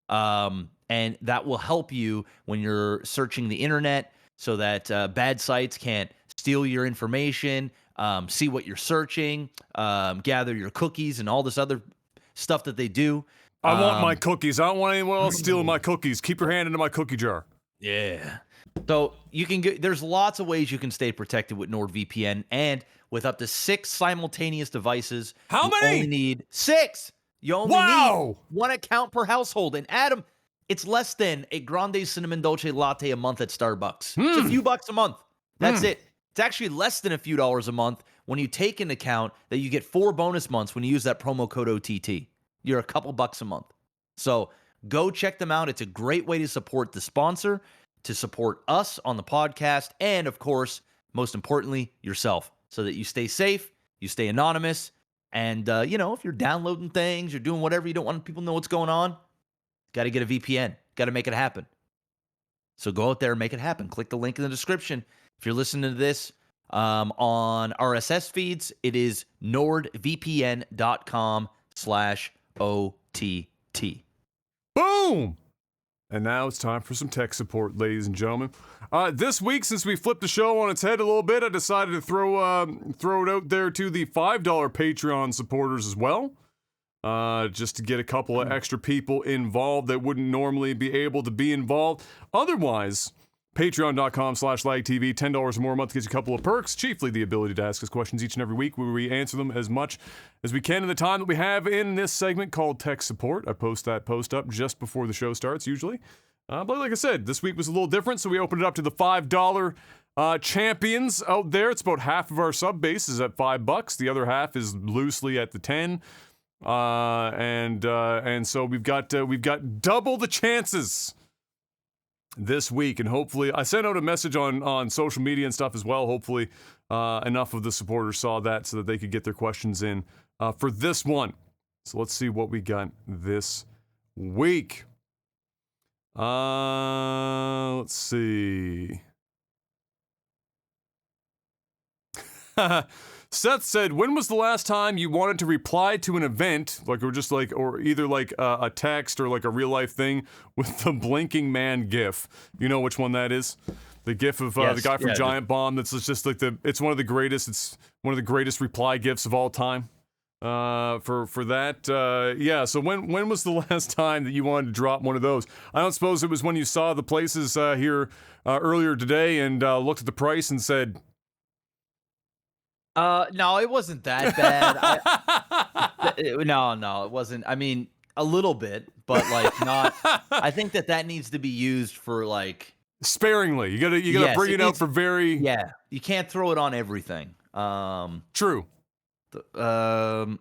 And that will help you when you're searching the internet so that bad sites can't steal your information, see what you're searching, gather your cookies and all this other stuff that they do. I want my cookies. I don't want anyone else stealing my cookies. Keep your hand into my cookie jar. Yeah. So you can there's lots of ways you can stay protected with NordVPN, and with up to 6 simultaneous devices. How many? You only need 6. You only need 1 account per household. And Adam, it's less than a grande cinnamon dolce latte a month at Starbucks. It's a few bucks a month. That's it. It's actually less than a few dollars a month when you take into account that you get 4 bonus months when you use that promo code OTT. You're a couple bucks a month. So go check them out. It's a great way to support the sponsor, to support us on the podcast, and of course, most importantly, yourself, so that you stay safe, you stay anonymous, and you know, if you're downloading things, you're doing whatever, you don't want people to know what's going on, got to get a VPN, got to make it happen. So go out there and make it happen. Click the link in the description. If you're listening to this on RSS feeds, it is nordvpn.com/OTT. Boom! And now it's time for some tech support, ladies and gentlemen. This week, since we flipped the show on its head a little bit, I decided to throw it out there to the $5 Patreon supporters as well. Just to get a couple of extra people involved that wouldn't normally be able to be involved. Otherwise, patreon.com/lagtv, $10 or more a month gets you a couple of perks, chiefly the ability to ask us questions each and every week where we answer them as much as we can in the time that we have in this segment called Tech Support. I post that post up just before the show starts, usually. But like I said, this week was a little different, so we opened it up to the $5 champions out there. It's about half of our sub base is at $5. The other half is loosely at the 10. And so we've got double the chances this week, and hopefully I sent out a message on social media and stuff as well. Hopefully enough of the supporters saw that so that they could get their questions in for this one. So let's see what we got this week. Let's see. Seth said, when was the last time you wanted to reply to an event, or either like a text or like a real life thing with the blinking man gif? You know which one that is? The gif of the guy from Giant Bomb. That's just like it's one of the greatest. It's one of the greatest reply gifs of all time. For that, yeah. So when was the last time that you wanted to drop one of those? I don't suppose it was when you saw the places here earlier today and looked at the price and said. No, it wasn't that bad. No, it wasn't. I mean, a little bit, but like not. I think that needs to be used for like sparingly. You gotta bring it out for very. Yeah, you can't throw it on everything. True. I'll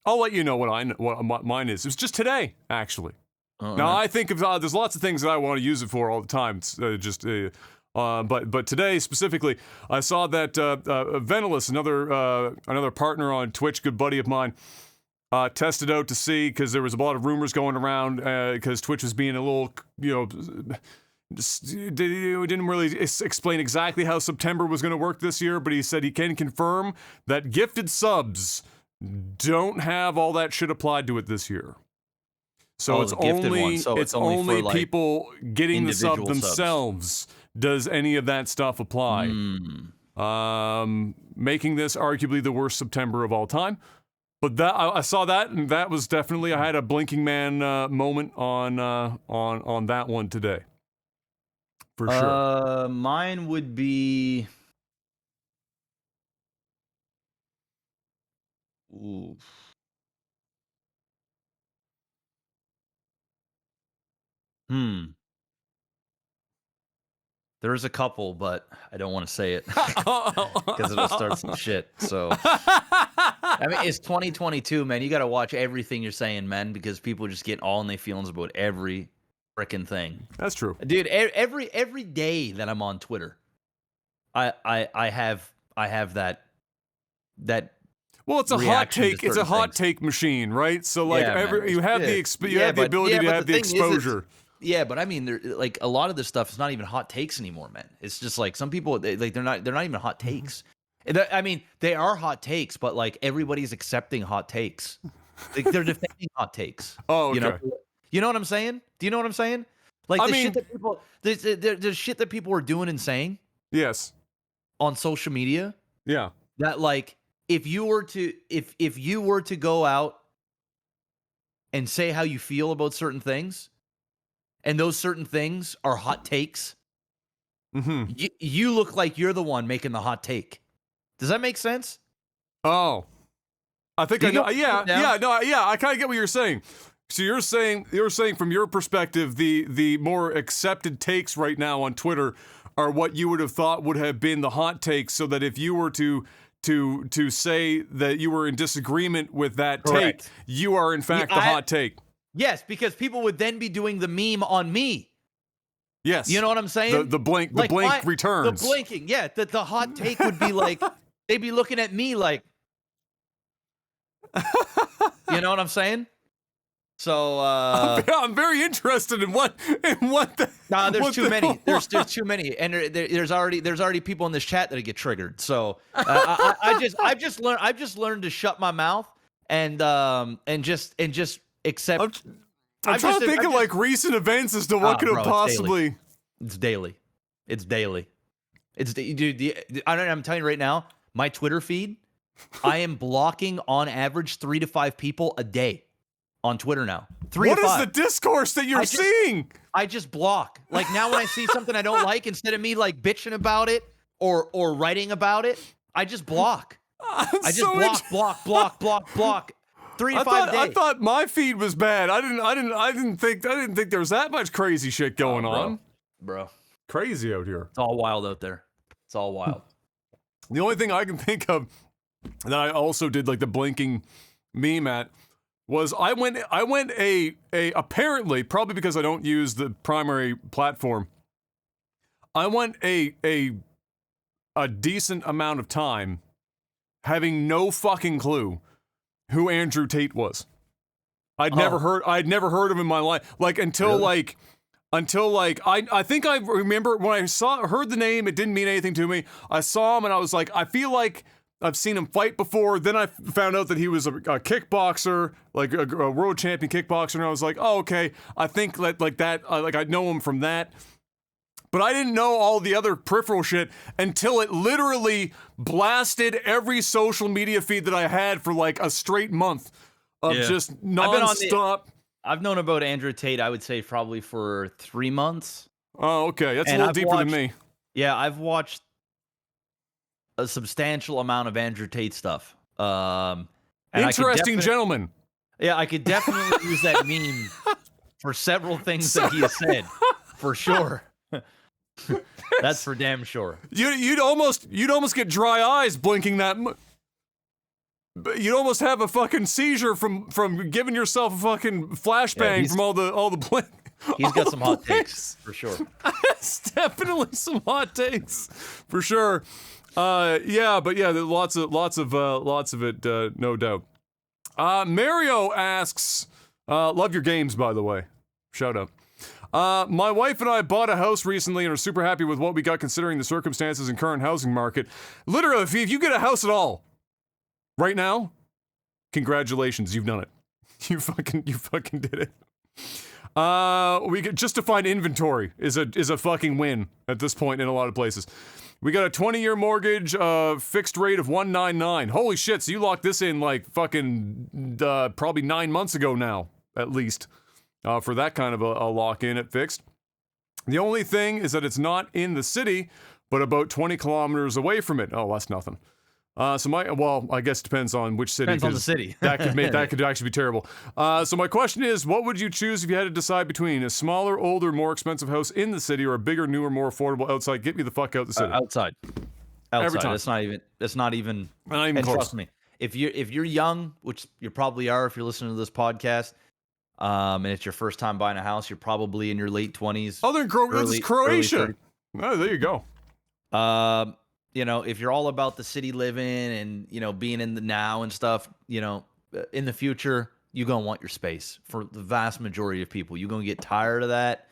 let you know what mine is. It was just today, actually. Now I think of there's lots of things that I want to use it for all the time. It's but today specifically, I saw that Ventilus, another partner on Twitch, good buddy of mine, tested out to see, because there was a lot of rumors going around because Twitch was being a little, didn't really explain exactly how September was going to work this year, but he said he can confirm that gifted subs don't have all that shit applied to it this year. So it's only people getting the sub themselves. Does any of that stuff apply? Making this arguably the worst September of all time. But that I saw that, and that was definitely, I had a blinking man moment on that one today. For sure. Mine would be. Ooh. There's a couple, but I don't want to say it because it'll start some shit. So, I mean, it's 2022, man. You got to watch everything you're saying, man, because people just get all in their feelings about every freaking thing. That's true, dude. Every day that I'm on Twitter, I have that. Well, it's a hot take. It's a hot take machine, right? So like you have the ability to have the exposure. Yeah, but I mean, like a lot of this stuff is not even hot takes anymore, man. It's just like some people, they're not even hot takes. I mean, they are hot takes, but like everybody's accepting hot takes. Like they're defending hot takes. Oh, okay. You know what I'm saying? Do you know what I'm saying? Like shit that people, there's shit that people are doing and saying. Yes. On social media. Yeah. That like if you were to go out and say how you feel about certain things, and those certain things are hot takes, you look like you're the one making the hot take. Does that make sense? Oh, I think I know. Yeah, I kind of get what you're saying. So you're saying from your perspective, the more accepted takes right now on Twitter are what you would have thought would have been the hot takes, so that if you were to say that you were in disagreement with that take, you are in fact the hot take. Yes, because people would then be doing the meme on me. Yes. You know what I'm saying? The blink returns. The blinking, yeah. The hot take would be like, they'd be looking at me like, you know what I'm saying? So I'm very interested in what the. Nah, there's too many. There's too many, and there's already people in this chat that get triggered. So I've just learned to shut my mouth and just accept. I'm trying to think of like recent events as to what could have possibly. It's daily. Dude. I'm telling you right now, my Twitter feed, I am blocking on average 3 to 5 people a day on Twitter now. 3 to 5. What is the discourse that you're seeing? I just block. Like now, when I see something I don't like, instead of me like bitching about it or writing about it, I just block. I just block. 3 to 5 days. I thought my feed was bad. I didn't think there was that much crazy shit going on. Bro. Crazy out here. It's all wild out there. It's all wild. The only thing I can think of that I also did like the blinking meme at was I went apparently, probably because I don't use the primary platform, I went a decent amount of time having no fucking clue who Andrew Tate was. I'd never heard of him in my life. Like until Really? I think I remember when I heard the name, it didn't mean anything to me. I saw him and I was like, I feel like I've seen him fight before. Then I found out that he was a kickboxer, like a world champion kickboxer, and I was like, oh, okay. I think like that, I know him from that. But I didn't know all the other peripheral shit until it literally blasted every social media feed that I had for like a straight month of just nonstop. I've known about Andrew Tate, I would say probably for 3 months. Oh, okay. That's a little deeper than me. Yeah, I've watched a substantial amount of Andrew Tate stuff. Interesting gentleman. Yeah, I could definitely use that meme for several things that he has said, for sure. That's for damn sure. You'd almost get dry eyes blinking that. You'd almost have a fucking seizure from giving yourself a fucking flashbang from all the blink. He's got some hot takes for sure. It's definitely some hot takes for sure. Yeah, but yeah, lots of it, no doubt. Mario asks, love your games, by the way. Shout out. My wife and I bought a house recently and are super happy with what we got considering the circumstances and current housing market. Literally, if you get a house at all right now, congratulations, you've done it. You fucking did it. Just to find inventory is a fucking win at this point in a lot of places. We got a 20-year mortgage, fixed rate of 199. Holy shit, so you locked this in like fucking probably 9 months ago now, at least. For that kind of a lock-in at fixed. The only thing is that it's not in the city, but about 20 kilometers away from it. Oh, that's nothing. I guess it depends on which city. Depends on the city. that could actually be terrible. So my question is, what would you choose if you had to decide between a smaller, older, more expensive house in the city or a bigger, newer, more affordable outside? Get me the fuck out the city. Outside. Every time. It's not even close. Trust me. If you're young, which you probably are if you're listening to this podcast, and it's your first time buying a house, you're probably in your late 20s. Oh, then it's Croatia. Oh, there you go. If you're all about the city living and, being in the now and stuff, in the future, you're going to want your space. For the vast majority of people, you're going to get tired of that.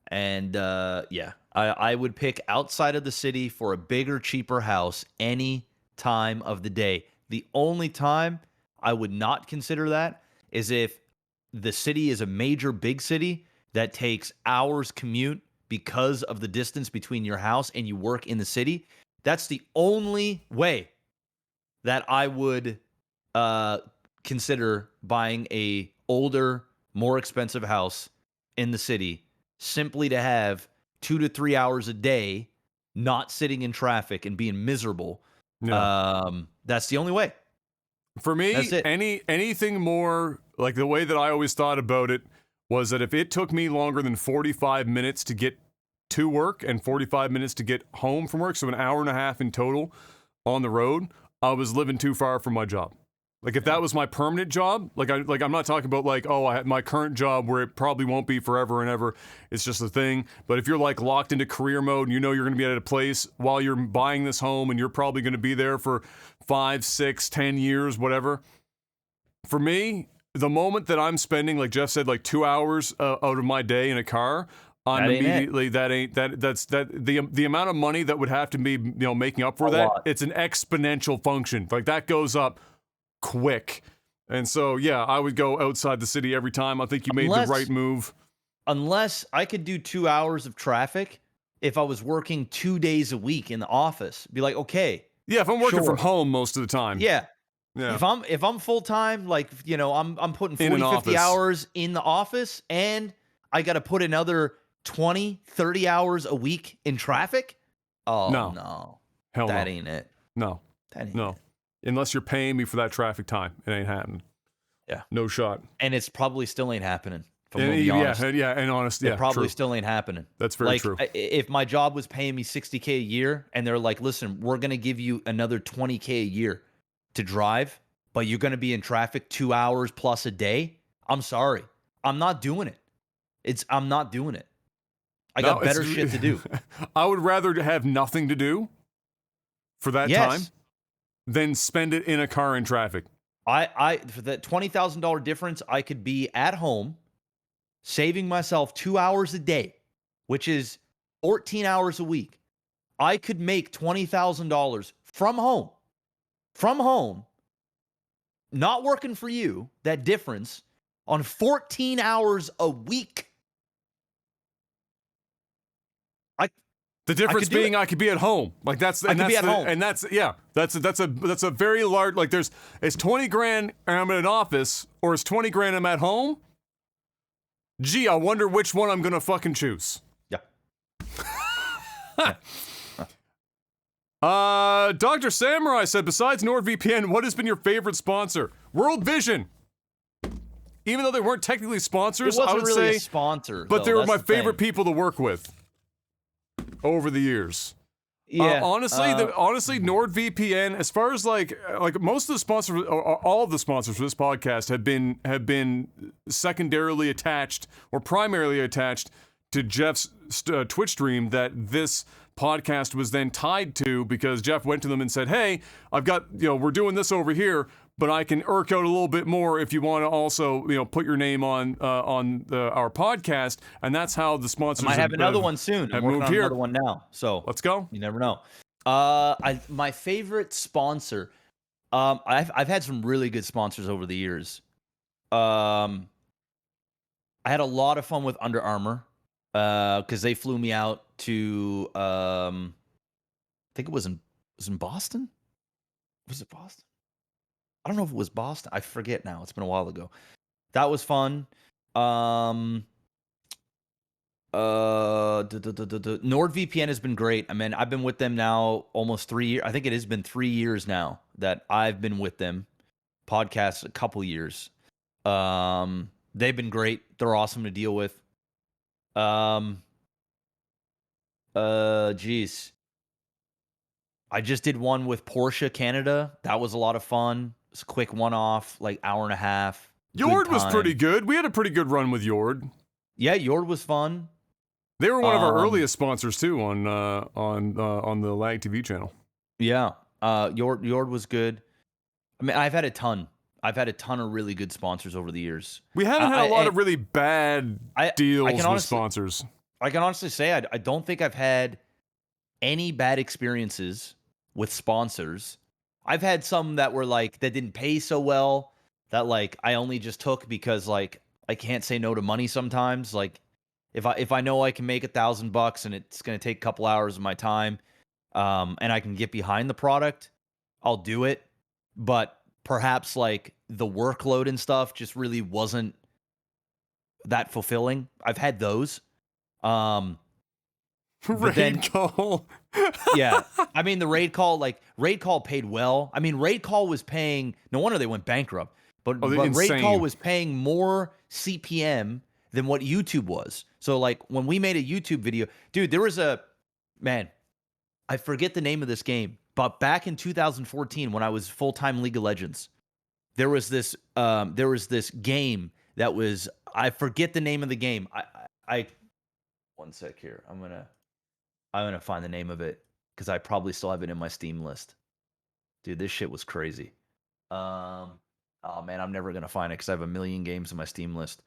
And, I would pick outside of the city for a bigger, cheaper house any time of the day. The only time I would not consider that is if the city is a major big city that takes hours commute because of the distance between your house and you work in the city. That's the only way that I would consider buying a older, more expensive house in the city, simply to have 2 to 3 hours a day not sitting in traffic and being miserable. Yeah. That's the only way. For me, anything more, like the way that I always thought about it was that if it took me longer than 45 minutes to get to work and 45 minutes to get home from work, so an hour and a half in total on the road, I was living too far from my job. Like if that was my permanent job, I'm not talking about like, oh, I had my current job where it probably won't be forever and ever. It's just a thing. But if you're like locked into career mode and you're going to be at a place while you're buying this home and you're probably going to be there for 5, 6, 10 years, whatever. For me, the moment that I'm spending, like Jeff said, like 2 hours out of my day in a car, the amount of money that would have to be, making up for that, it's an exponential function. Like that goes up quick. And so, yeah, I would go outside the city every time. I think you made the right move. Unless I could do 2 hours of traffic if I was working 2 days a week in the office. Be like, okay. Yeah, if I'm working from home most of the time. Yeah. If I'm full time, like, I'm putting 40, 50 hours in the office and I got to put another 20, 30 hours a week in traffic. Oh, no. Hell no. That ain't it. No. That ain't it. Unless you're paying me for that traffic time, it ain't happening. Yeah. No shot. And it's probably still ain't happening. It probably still ain't happening. That's very true. If my job was paying me $60K a year and they're like, listen, we're going to give you another $20K a year to drive, but you're going to be in traffic 2 hours plus a day, I'm sorry. I'm not doing it. I'm not doing it. I got better shit to do. I would rather have nothing to do for that time than spend it in a car in traffic. For that $20,000 difference, I could be at home saving myself 2 hours a day, which is 14 hours a week. I could make $20,000 from home, not working for you, that difference on 14 hours a week. The difference being I could be at home. Like that's a very large, like it's 20 grand and I'm in an office, or it's 20 grand and I'm at home. Gee, I wonder which one I'm gonna fucking choose. Yeah. Dr. Samurai said, besides NordVPN, what has been your favorite sponsor? World Vision. Even though they weren't technically sponsors, it wasn't I would really say a sponsor, but they were my favorite thing. people to work with over the years. Yeah. Honestly, NordVPN, as far as like most of the sponsors, or all of the sponsors for this podcast have been secondarily attached or primarily attached to Jeff's Twitch stream that this podcast was then tied to, because Jeff went to them and said, hey, I've got, we're doing this over here, but I can irk out a little bit more if you want to also, put your name on our podcast. And that's how the sponsors I might have another one soon. I'm working on another one now. So let's go. You never know. My favorite sponsor, I've had some really good sponsors over the years. I had a lot of fun with Under Armour, because they flew me out to, I think it was in Boston. Was it Boston? I don't know if it was Boston. I forget now. It's been a while ago. That was fun. NordVPN has been great. I mean, I've been with them now almost 3 years. I think it has been 3 years now that I've been with them. Podcast a couple years. They've been great. They're awesome to deal with. Geez. I just did one with Porsche Canada. That was a lot of fun. It's a quick one-off, like hour and a half. Yord was pretty good. We had a pretty good run with Yord. Yeah, Yord was fun. They were one of our earliest sponsors too on the Lag TV channel. Yeah, Yord was good. I mean, I've had a ton of really good sponsors over the years. We haven't had a lot of really bad deals with sponsors. I can honestly say I don't think I've had any bad experiences with sponsors. I've had some that were like that didn't pay so well, that like I only just took because like I can't say no to money sometimes. Like if I know I can make $1,000 and it's going to take a couple hours of my time, and I can get behind the product, I'll do it. But perhaps like the workload and stuff just really wasn't that fulfilling. I've had those. Raid call. Yeah. I mean, the raid call paid well. I mean, raid call was paying, no wonder they went bankrupt, but raid call was paying more CPM than what YouTube was. So like when we made a YouTube video, dude, there was I forget the name of this game, but back in 2014, when I was full-time League of Legends, there was this game that was, I forget the name of the game. I one sec here. I'm gonna find the name of it because I probably still have it in my Steam list. Dude, this shit was crazy. Oh man, I'm never gonna find it because I have a million games in my Steam list.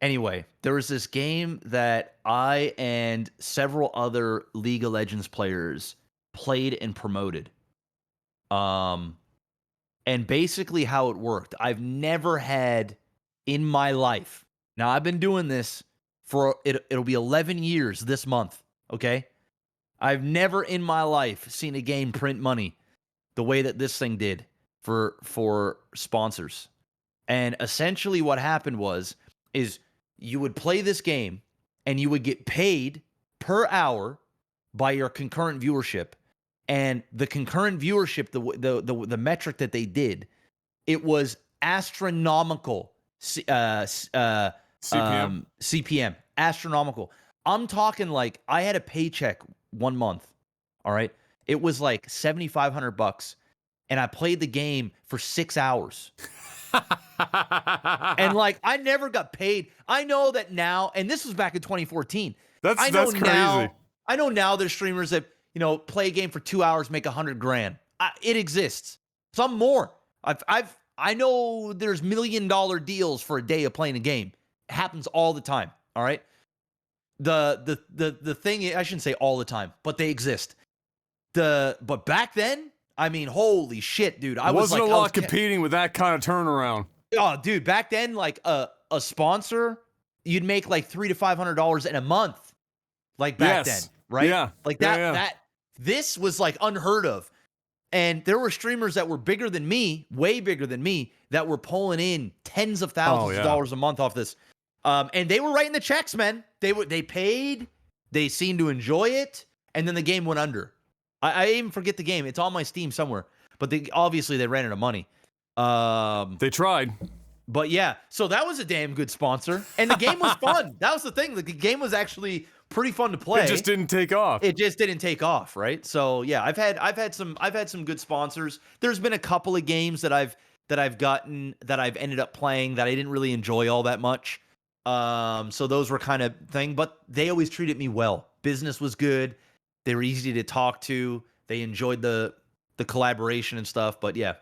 Anyway, there was this game that I and several other League of Legends players played and promoted. And basically how it worked, I've never had in my life. Now I've been doing this for it'll be 11 years this month, okay? I've never in my life seen a game print money the way that this thing did for sponsors. And essentially what happened is you would play this game and you would get paid per hour by your concurrent viewership. And the concurrent viewership, the metric that they did, it was astronomical. CPM, astronomical. I'm talking like I had a paycheck 1 month. All right, it was like $7,500, and I played the game for 6 hours. And like I never got paid. I know that now, and this was back in 2014. That's crazy. I know now there's streamers that, play a game for 2 hours, make $100,000. It exists. Some more. I know there's $1 million deals for a day of playing a game. It happens all the time. All right. The thing, I shouldn't say all the time, but they exist. But back then, I mean, holy shit, dude. I wasn't a lot competing with that kind of turnaround. Oh, dude, back then, like a sponsor, you'd make like $300 to $500 in a month. Like back then, right? Yeah. Like that this was like unheard of. And there were streamers that were bigger than me, way bigger than me, that were pulling in tens of thousands of dollars a month off this. And they were writing the checks, man. They paid, they seemed to enjoy it, and then the game went under. I even forget the game. It's on my Steam somewhere. But obviously they ran out of money. They tried. But yeah, so that was a damn good sponsor. And the game was fun. That was the thing. The game was actually pretty fun to play. It just didn't take off. It just didn't take off, right? So yeah, I've had some good sponsors. There's been a couple of games that I've ended up playing that I didn't really enjoy all that much. So those were kind of thing, but they always treated me well. Business was good. They were easy to talk to. They enjoyed the collaboration and stuff. But yeah,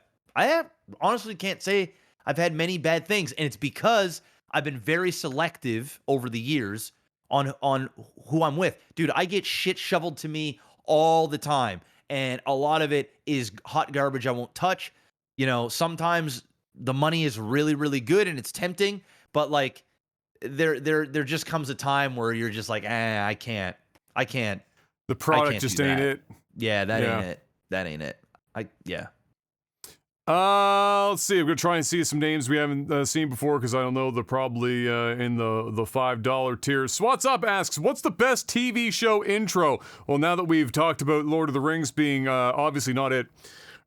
honestly can't say I've had many bad things, and it's because I've been very selective over the years on who I'm with. Dude, I get shit shoveled to me all the time, and a lot of it is hot garbage I won't touch. Sometimes the money is really, really good and it's tempting, but like there just comes a time where you're just like, I can't. The product just ain't it. Yeah, that ain't it. That ain't it. Let's see. I'm gonna try and see some names we haven't seen before because I don't know. They're probably in the $5 tier. Swats Up asks, "What's the best TV show intro?" Well, now that we've talked about Lord of the Rings being obviously not it,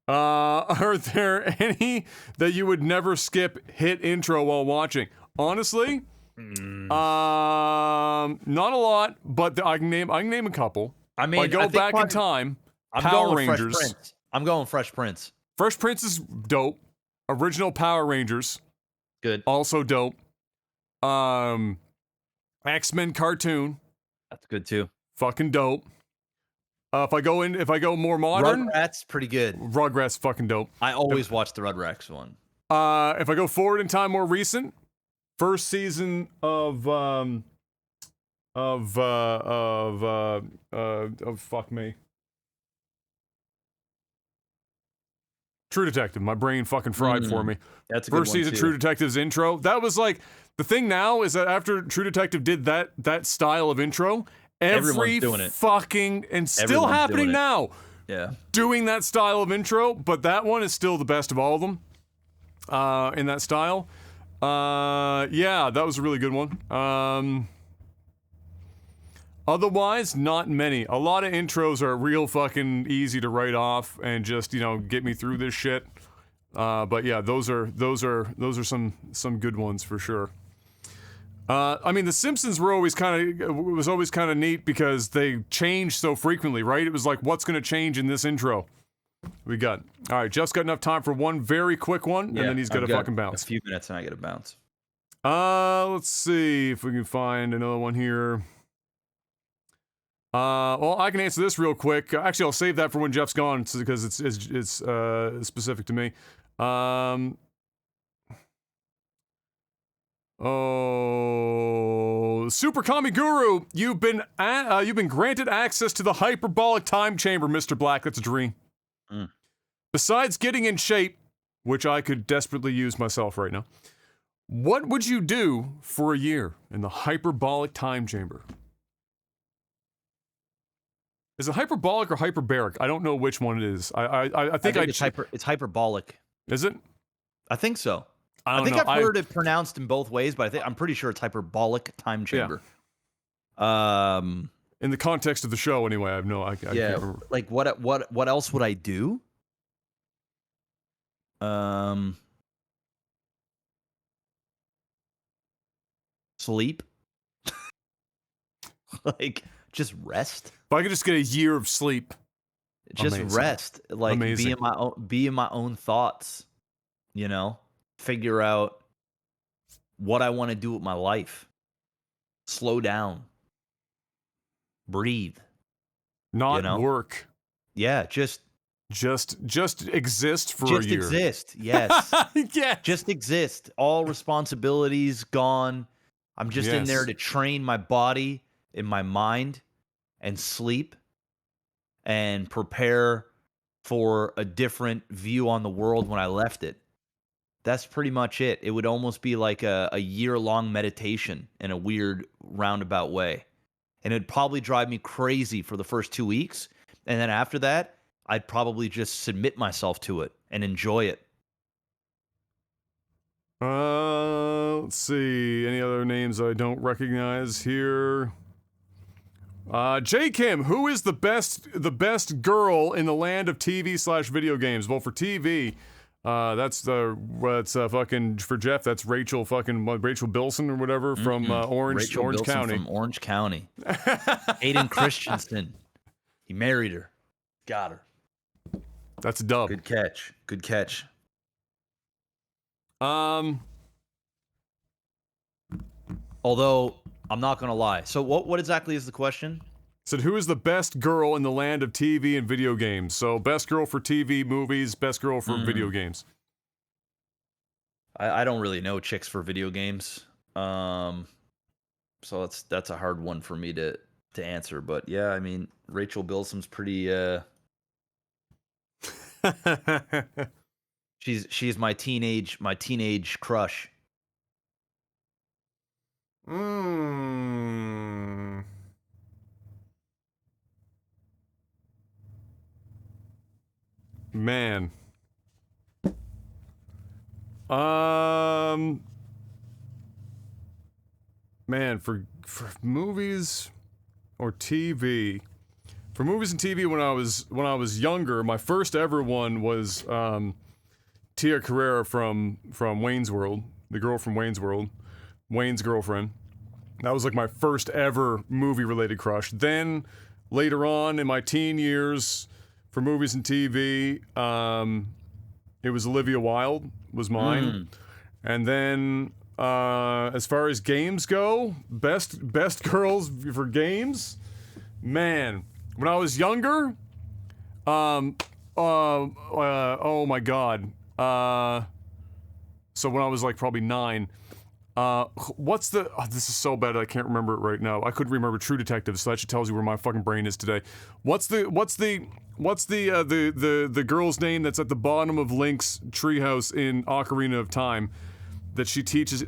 are there any that you would never skip hit intro while watching? Honestly, not a lot, but I can name a couple. I mean, if I go back in time. Power Rangers. I'm going Fresh Prince. Fresh Prince is dope. Original Power Rangers. Good. Also dope. X-Men cartoon. That's good too. Fucking dope. If I go more modern. Rugrats, pretty good. Rugrats, fucking dope. I always watch the Rugrats one. If I go forward in time, more recent, first season of fuck me. True Detective. My brain fucking fried for me. That's a good first season too. True Detective's intro. That was like the thing now is that after True Detective did that style of intro, every doing it. fucking and still happening now. Yeah. Doing that style of intro, but that one is still the best of all of them. In that style. Yeah, that was a really good one. Otherwise, not many. A lot of intros are real fucking easy to write off and just, get me through this shit. But yeah, those are some good ones for sure. I mean, The Simpsons was always kind of neat because they changed so frequently, right? It was like, what's going to change in this intro? All right, Jeff's got enough time for one very quick one, and then he's got to fucking bounce. A few minutes and I got to bounce. Let's see if we can find another one here. Well, I can answer this real quick. Actually, I'll save that for when Jeff's gone because it's specific to me. Super Kami Guru, you've been granted access to the hyperbolic time chamber, Mr. Black. That's a dream. Besides getting in shape, which I could desperately use myself right now, what would you do for a year in the hyperbolic time chamber? Is it hyperbolic or hyperbaric? I don't know which one it is. I think it's hyperbolic. Is it? I think so. I think I've heard it pronounced in both ways, but I'm pretty sure it's hyperbolic time chamber. Yeah. In the context of the show, anyway, I can't remember. Like what else would I do? Sleep. Like just rest. If I could just get a year of sleep, just amazing. Rest. Like amazing. be in my own thoughts. Figure out what I want to do with my life. Slow down. breathe. Not work. Yeah, just exist for a year. Just exist. Yes. Yeah. Just exist. All responsibilities gone. I'm just in there to train my body and my mind and sleep and prepare for a different view on the world when I left it. That's pretty much it. It would almost be like a year-long meditation in a weird roundabout way. And it'd probably drive me crazy for the first 2 weeks. And then after that, I'd probably just submit myself to it and enjoy it. Let's see. Any other names I don't recognize here? J. Kim, who is the best girl in the land of TV/video games? Well, for TV, that's fucking for Jeff. That's Rachel Bilson or whatever from Orange Bilson County. From Orange County. Hayden Christensen. He married her. Got her. That's a dub. Good catch. Good catch. Although I'm not gonna lie. So what exactly is the question? Said who is the best girl in the land of TV and video games? So best girl for TV, movies, best girl for video games. I don't really know chicks for video games. So that's a hard one for me to answer. But yeah, I mean Rachel Bilson's pretty she's my teenage crush. Man. Man, for movies or TV. For movies and TV when I was younger, my first ever one was Tia Carrere from Wayne's World, the girl from Wayne's World, Wayne's girlfriend. That was like my first ever movie-related crush. Then later on in my teen years, for movies and TV, it was Olivia Wilde was mine. And then as far as games go, best girls for games, man. When I was younger, oh my god. So when I was like probably 9, this is so bad I can't remember it right now. I couldn't remember True Detective, so that just tells you where my fucking brain is today. What's the girl's name that's at the bottom of Link's treehouse in Ocarina of Time that she teaches?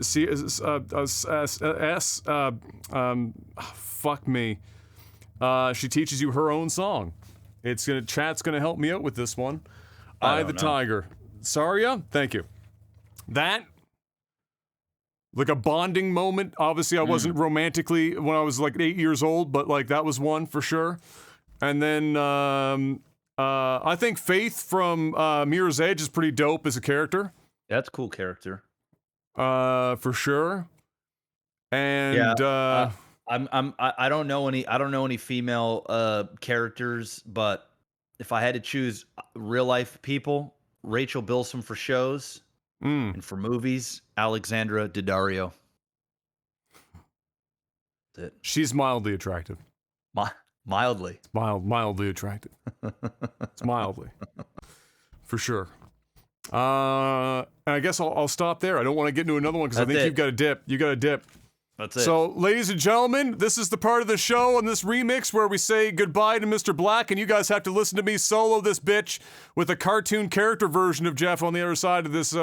Fuck me. She teaches you her own song. Chat's gonna help me out with this one. I the Tiger. Saria, thank you. That, like a bonding moment. Obviously, I wasn't romantically when I was like 8 years old, but like that was one for sure. And then I think Faith from Mirror's Edge is pretty dope as a character. That's a cool character. For sure. And I don't know any female characters, but if I had to choose real life people, Rachel Bilson for shows, and for movies, Alexandra Daddario. That's it. She's mildly attractive. Mildly. Mildly attractive. It's mildly. For sure. And I guess I'll stop there. I don't want to get into another one because I think you've got a dip. You got a dip. That's it. So, ladies and gentlemen, this is the part of the show on this remix where we say goodbye to Mr. Black, and you guys have to listen to me solo this bitch with a cartoon character version of Jeff on the other side of this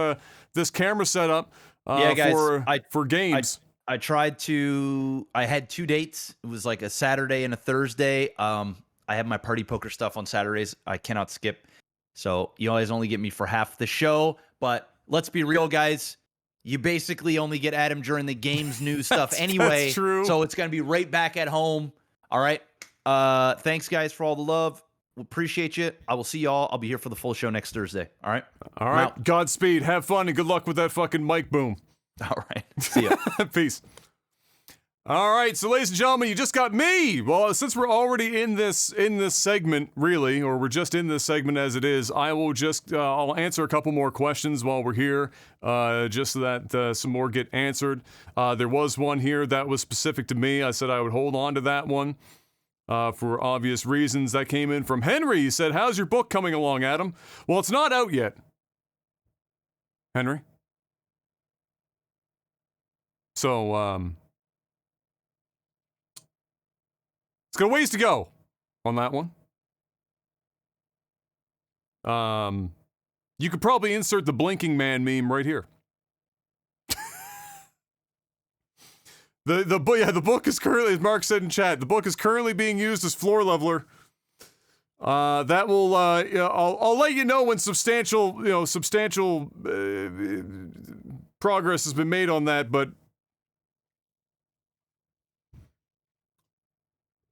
camera setup for games. I had 2 dates. It was like a Saturday and a Thursday. I have my party poker stuff on Saturdays. I cannot skip. So you guys only get me for half the show. But let's be real, guys. You basically only get Adam during the games news stuff anyway. That's true. So it's going to be right back at home. All right. Thanks, guys, for all the love. We appreciate you. I will see y'all. I'll be here for the full show next Thursday. All right. All right. Godspeed. Have fun and good luck with that fucking mic boom. All right. See ya. Peace. All right, so ladies and gentlemen, you just got me. Well, since we're already in this segment, really, or we're just in this segment as it is, I will just I'll answer a couple more questions while we're here, just so that some more get answered. There was one here that was specific to me. I said I would hold on to that one. for obvious reasons. That came in from Henry. He said, how's your book coming along, Adam? Well, it's not out yet. Henry? So, it's got a ways to go on that one. You could probably insert the blinking man meme right here. The book is currently, as Mark said in chat, the book is currently being used as floor leveler. That will, I'll let you know when substantial progress has been made on that, but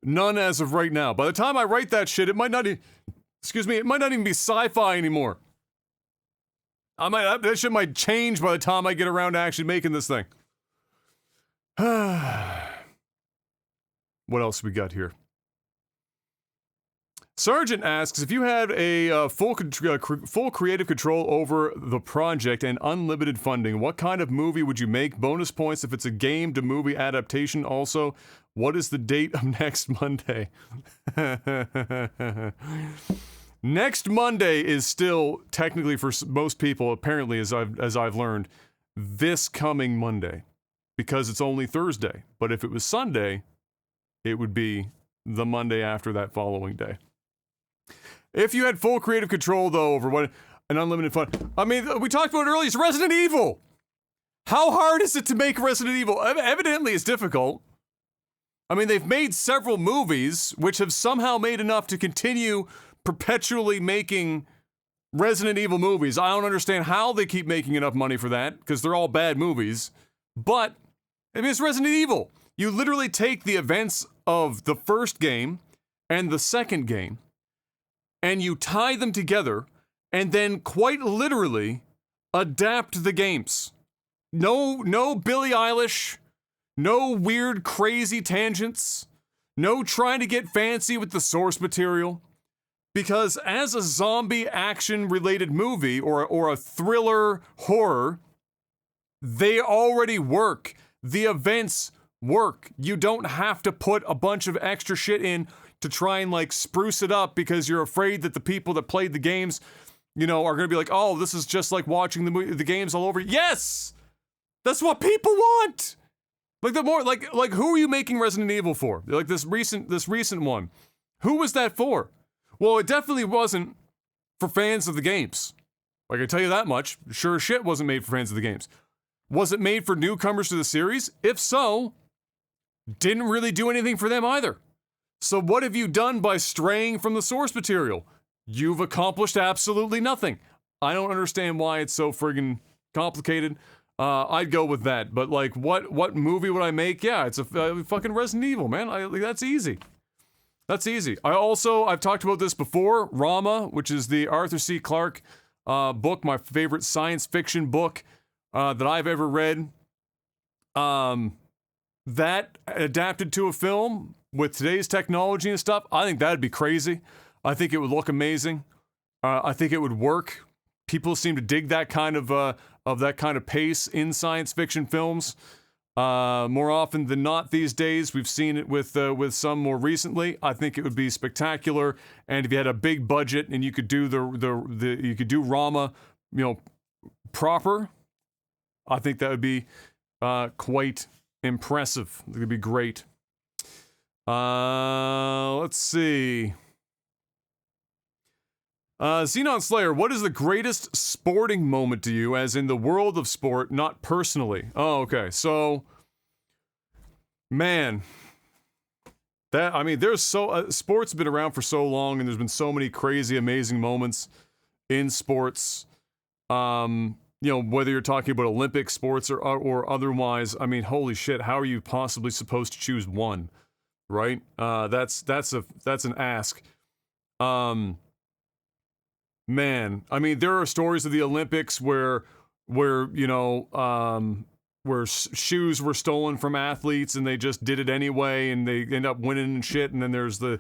none as of right now. By the time I write that shit, it might not even be sci-fi anymore. That shit might change by the time I get around to actually making this thing. What else we got here? Sergeant asks, if you had a full creative control over the project and unlimited funding, what kind of movie would you make? Bonus points if it's a game to movie adaptation. Also, what is the date of next Monday? Next Monday is still, technically for most people, apparently, as I've learned, this coming Monday. Because it's only Thursday. But if it was Sunday, it would be the Monday after that following day. If you had full creative control, though, over what an unlimited fun. I mean, we talked about it earlier, it's Resident Evil! How hard is it to make Resident Evil? Evidently, it's difficult. I mean, they've made several movies, which have somehow made enough to continue perpetually making Resident Evil movies. I don't understand how they keep making enough money for that, because they're all bad movies. But, I mean, it's Resident Evil. You literally take the events of the first game and the second game, and you tie them together, and then quite literally adapt the games. No Billie Eilish, no weird crazy tangents, no trying to get fancy with the source material. Because as a zombie action related movie or a thriller horror, they already work. The events work. You don't have to put a bunch of extra shit in to try and like spruce it up because you're afraid that the people that played the games, are going to be like, oh, this is just like watching the games all over. Yes! That's what people want! Like the more, like who are you making Resident Evil for? Like this recent one. Who was that for? Well, it definitely wasn't for fans of the games. I can tell you that much. Sure as shit wasn't made for fans of the games. Was it made for newcomers to the series? If so, didn't really do anything for them either. So what have you done by straying from the source material? You've accomplished absolutely nothing. I don't understand why it's so friggin' complicated. I'd go with that. But like, what movie would I make? Yeah, it's a fucking Resident Evil, man. That's easy. That's easy. I've talked about this before. Rama, which is the Arthur C. Clarke book, my favorite science fiction book that I've ever read. That adapted to a film with today's technology and stuff, I think that'd be crazy. I think it would look amazing. I think it would work. People seem to dig that kind of pace in science fiction films. More often than not these days. We've seen it with some more recently. I think it would be spectacular, and if you had a big budget and you could do you could do Rama, proper, I think that would be quite impressive. It would be great. Let's see. Xenon Slayer, what is the greatest sporting moment to you, as in the world of sport, not personally? Oh, okay. So, man, there's sports have been around for so long, and there's been so many crazy, amazing moments in sports. Whether you're talking about Olympic sports or otherwise, holy shit, how are you possibly supposed to choose one, right? That's an ask. Man, there are stories of the Olympics where shoes were stolen from athletes and they just did it anyway and they end up winning and shit. And then there's the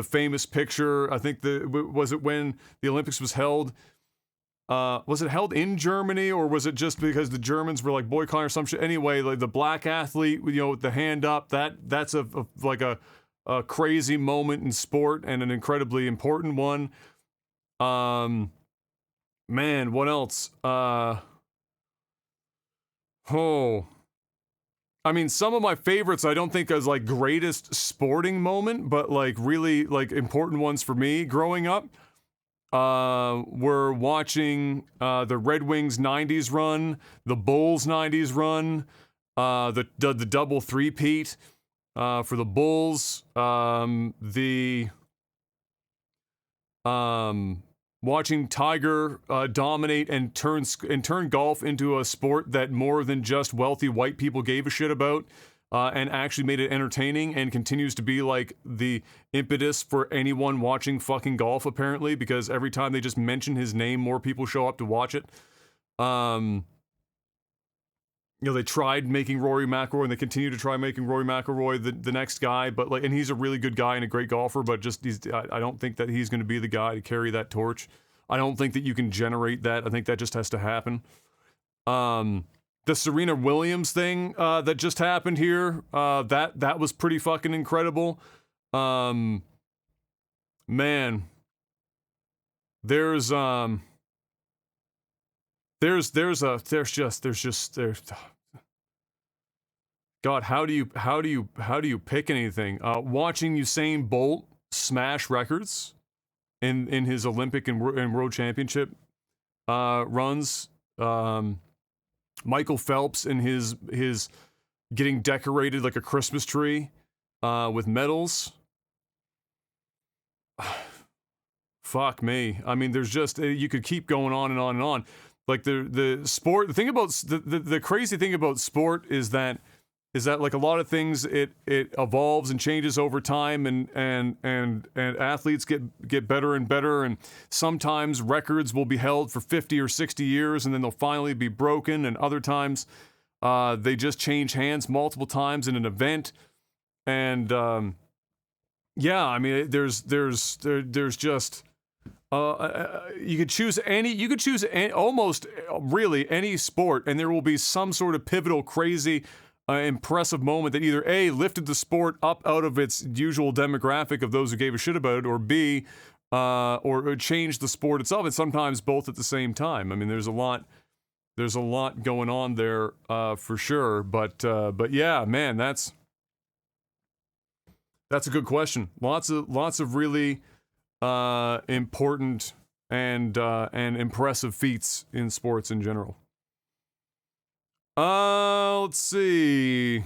famous picture. I think was it when the Olympics was held? Was it held in Germany, or was it just because the Germans were like boycotting or some shit? Anyway, like the black athlete, with the hand up, that's a a crazy moment in sport and an incredibly important one. Man, what else? I mean, some of my favorites I don't think as like greatest sporting moment, but like really like important ones for me growing up. Were watching the Red Wings 90s run, the Bulls 90s run, the double three-peat for the Bulls, watching Tiger dominate and turn golf into a sport that more than just wealthy white people gave a shit about, and actually made it entertaining and continues to be like the impetus for anyone watching fucking golf, apparently, because every time they just mention his name, more people show up to watch it. You know, they tried making Rory McIlroy, and they continue to try making Rory McIlroy the next guy, but like, and he's a really good guy and a great golfer, but just I don't think that he's going to be the guy to carry that torch. I don't think that you can generate that. I think that just has to happen. The Serena Williams thing that just happened here, that was pretty fucking incredible. Man, there's God, how do you pick anything? Watching Usain Bolt smash records in his Olympic and World Championship runs. Michael Phelps and his getting decorated like a Christmas tree with medals. Fuck me. I mean, there's just you could keep going on and on and on. Like the sport. The thing about the crazy thing about sport is that like a lot of things it evolves and changes over time, and athletes get better and better, and sometimes records will be held for 50 or 60 years and then they'll finally be broken, and other times they just change hands multiple times in an event. And yeah, I mean there's just you could choose almost really any sport, and there will be some sort of pivotal crazy impressive moment that either A, lifted the sport up out of its usual demographic of those who gave a shit about it, or B, or changed the sport itself, and sometimes both at the same time. I mean, there's a lot going on there for sure, but yeah, man, that's a good question. Lots of really important and impressive feats in sports in general. Let's see.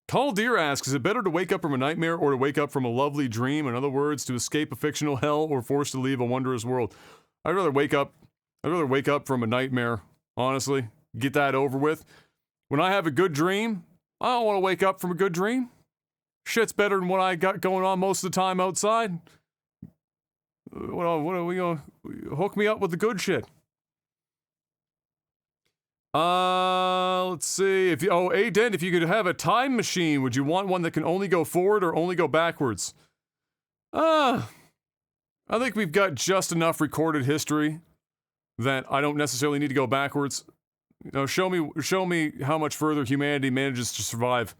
Call Deer asks, is it better to wake up from a nightmare or to wake up from a lovely dream? In other words, to escape a fictional hell or forced to leave a wondrous world? I'd rather wake up from a nightmare, honestly. Get that over with. When I have a good dream, I don't want to wake up from a good dream. Shit's better than what I got going on most of the time outside. What are we gonna hook me up with the good shit? Let's see. If you could have a time machine, would you want one that can only go forward or only go backwards? I think we've got just enough recorded history that I don't necessarily need to go backwards. You know, show me how much further humanity manages to survive.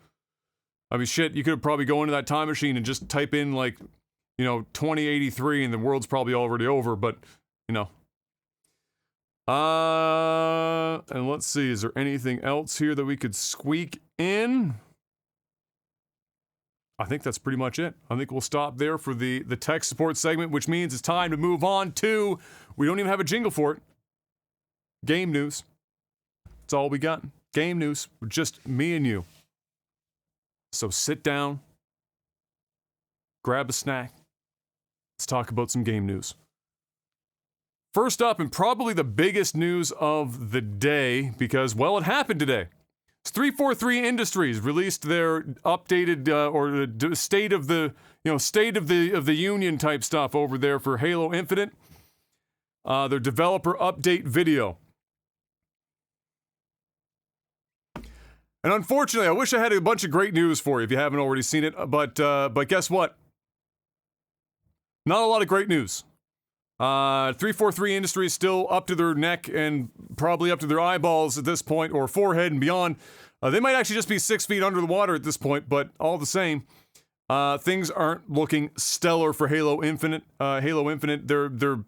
I mean, shit, you could probably go into that time machine and just type in, like, 2083 and the world's probably already over, but, and let's see, is there anything else here that we could squeak in? I think that's pretty much it. I think we'll stop there for the tech support segment, which means it's time to move on to, we don't even have a jingle for it, game news. That's all we got. Game news. Just me and you. So sit down, grab a snack. Let's talk about some game news. First up, and probably the biggest news of the day, because, well, it happened today. 343 Industries released their updated or state of the union type stuff over there for Halo Infinite. Their developer update video. And unfortunately, I wish I had a bunch of great news for you if you haven't already seen it, but guess what? Not a lot of great news. 343 Industries still up to their neck and probably up to their eyeballs at this point, or forehead and beyond. They might actually just be 6 feet under the water at this point, but all the same, things aren't looking stellar for Halo Infinite. They're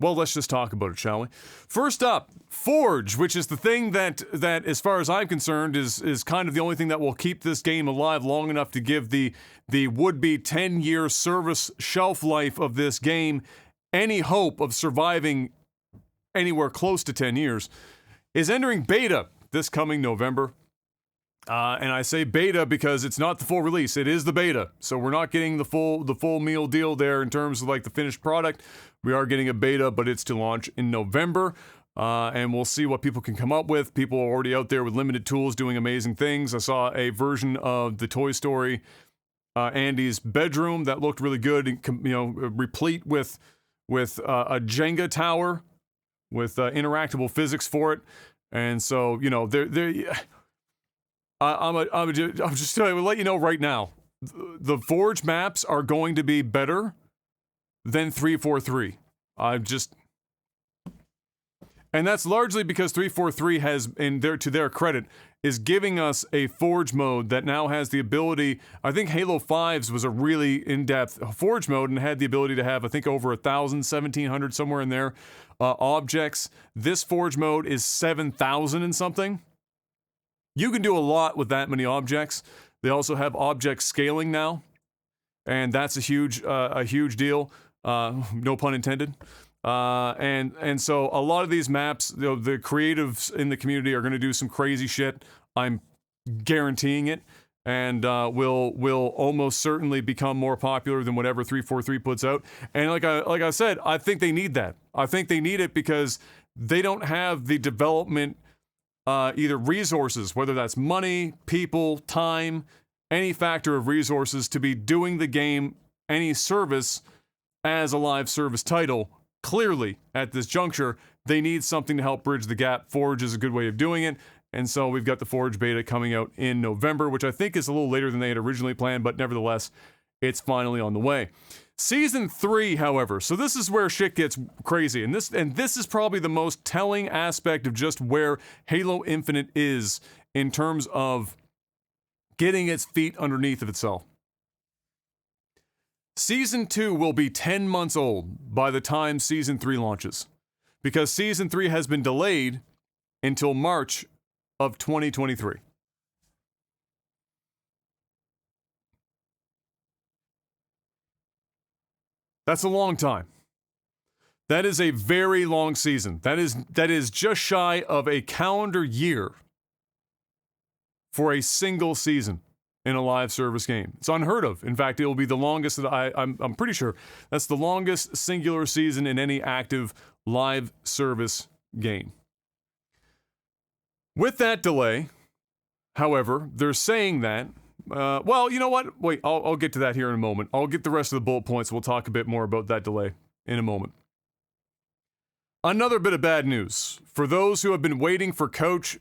well, let's just talk about it, shall we? First up, Forge, which is the thing that as far as I'm concerned, is kind of the only thing that will keep this game alive long enough to give the would-be 10-year service shelf life of this game any hope of surviving anywhere close to 10 years, is entering beta this coming November. And I say beta because it's not the full release. It is the beta. So we're not getting the full meal deal there in terms of like the finished product. We are getting a beta, but it's to launch in November. And we'll see what people can come up with. People are already out there with limited tools doing amazing things. I saw a version of the Toy Story Andy's bedroom that looked really good, and, replete with a Jenga tower with interactable physics for it. And so, I'm just going to let you know right now, the Forge maps are going to be better than 343. And that's largely because 343 has, to their credit, is giving us a Forge mode that now has the ability. I think Halo 5's was a really in-depth Forge mode and had the ability to have, I think, over 1,000, 1,700, somewhere in there, objects. This Forge mode is 7,000 and something. You can do a lot with that many objects. They also have object scaling now, and that's a huge deal. No pun intended. And so a lot of these maps, the creatives in the community are going to do some crazy shit. I'm guaranteeing it, and will almost certainly become more popular than whatever 343 puts out. And like I said, I think they need that. I think they need it because they don't have the development either resources, whether that's money, people, time, any factor of resources to be doing the game any service as a live service title. Clearly, at this juncture, they need something to help bridge the gap. Forge is a good way of doing it, and so we've got the Forge beta coming out in November, which I think is a little later than they had originally planned, but nevertheless, it's finally on the way. Season 3, however, so this is where shit gets crazy, and this is probably the most telling aspect of just where Halo Infinite is in terms of getting its feet underneath of itself. Season 2 will be 10 months old by the time Season 3 launches, because Season 3 has been delayed until March of 2023. That's a long time. That is a very long season. That is just shy of a calendar year for a single season in a live service game. It's unheard of. In fact, it will be the longest that I'm pretty sure that's the longest singular season in any active live service game. With that delay, however, they're saying that well, you know what? Wait, I'll get to that here in a moment. I'll get the rest of the bullet points. We'll talk a bit more about that delay in a moment. Another bit of bad news. For those who have been waiting for Couch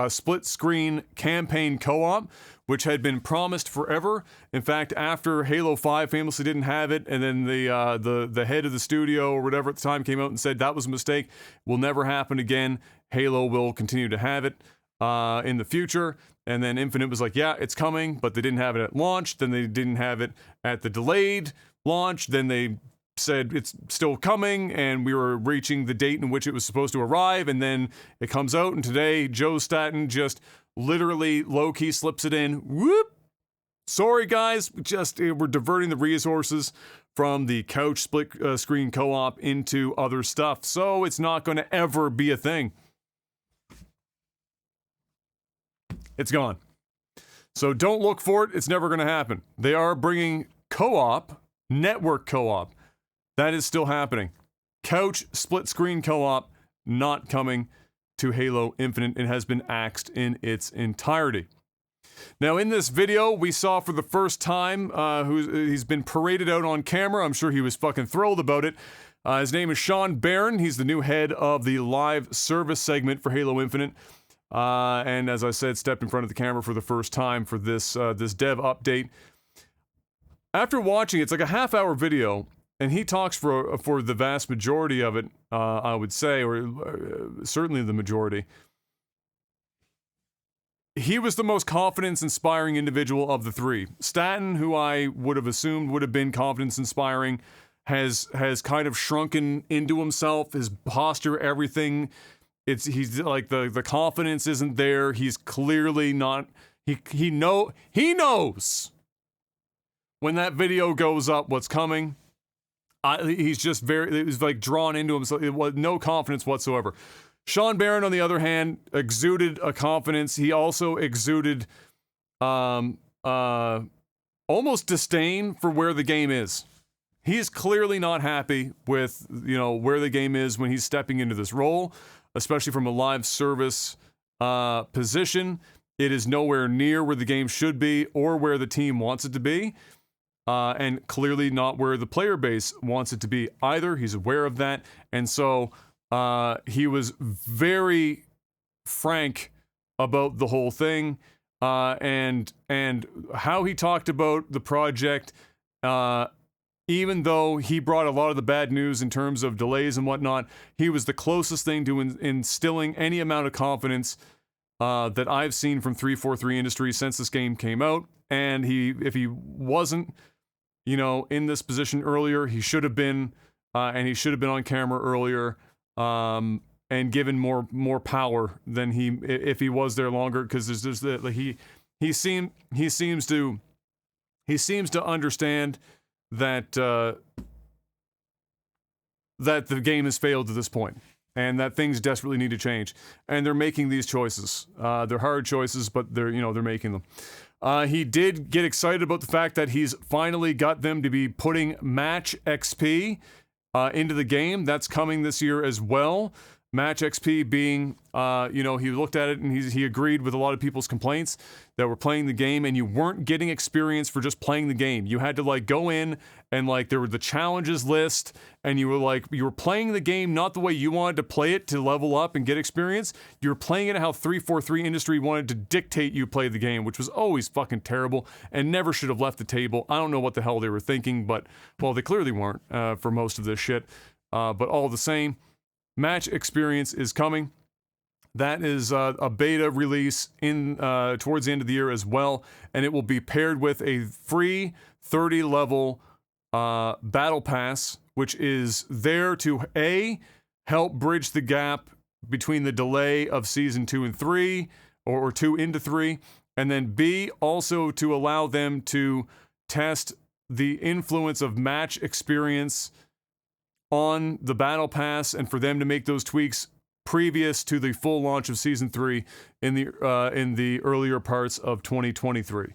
split-screen campaign co-op, which had been promised forever. In fact, after Halo 5 famously didn't have it, and then the head of the studio or whatever at the time came out and said that was a mistake, will never happen again. Halo will continue to have it in the future. And then Infinite was like, yeah, it's coming, but they didn't have it at launch. Then they didn't have it at the delayed launch. Then they said it's still coming, and we were reaching the date in which it was supposed to arrive, and then it comes out, and today Joe Staten just literally low-key slips it in. Whoop! Sorry, guys, we're diverting the resources from the Couch split screen co-op into other stuff, so it's not going to ever be a thing. It's gone. So don't look for it. It's never going to happen. They are bringing co-op, network co-op. That is still happening. Couch split screen co-op not coming to Halo Infinite. It has been axed in its entirety. Now, in this video, we saw for the first time he's been paraded out on camera. I'm sure he was fucking thrilled about it. His name is Sean Barron. He's the new head of the live service segment for Halo Infinite. And as I said, stepped in front of the camera for the first time for this dev update. After watching, it's like a half-hour video. and he talks for the vast majority of it, I would say, or certainly the majority. He was the most confidence-inspiring individual of the three. Statton, who I would have assumed would have been confidence-inspiring, has kind of shrunken into himself. His posture, everything. He's like the confidence isn't there. He's clearly not. He knows when that video goes up what's coming. He's just he's like drawn into himself. It was no confidence whatsoever. Sean Barron, on the other hand, exuded a confidence. He also exuded almost disdain for where the game is. He is clearly not happy with, where the game is when he's stepping into this role, especially from a live service position. It is nowhere near where the game should be or where the team wants it to be, and clearly not where the player base wants it to be either. He's aware of that, and so he was very frank about the whole thing, and how he talked about the project, even though he brought a lot of the bad news in terms of delays and whatnot. He was the closest thing to instilling any amount of confidence that I've seen from 343 Industries since this game came out. And if he wasn't, in this position earlier, he should have been, and he should have been on camera earlier. And given more power than if he was there longer, because he seems to understand that the game has failed to this point, and that things desperately need to change, and they're making these choices. They're hard choices, but they're making them. He did get excited about the fact that he's finally got them to be putting Match XP into the game. That's coming this year as well. Match XP being, he looked at it and he agreed with a lot of people's complaints that were playing the game and you weren't getting experience for just playing the game. You had to go in and there were the challenges list, and you were playing the game not the way you wanted to play it to level up and get experience. You were playing it how 343 Industry wanted to dictate you play the game, which was always fucking terrible and never should have left the table. I don't know what the hell they were thinking, but, well, they clearly weren't for most of this shit. But all the same, Match Experience is coming. That is a beta release in towards the end of the year as well, and it will be paired with a free 30-level battle pass, which is there to help bridge the gap between the delay of season 2 and 3, or 2 into 3, and then B, also to allow them to test the influence of Match Experience on the battle pass, and for them to make those tweaks previous to the full launch of season 3 in the earlier parts of 2023,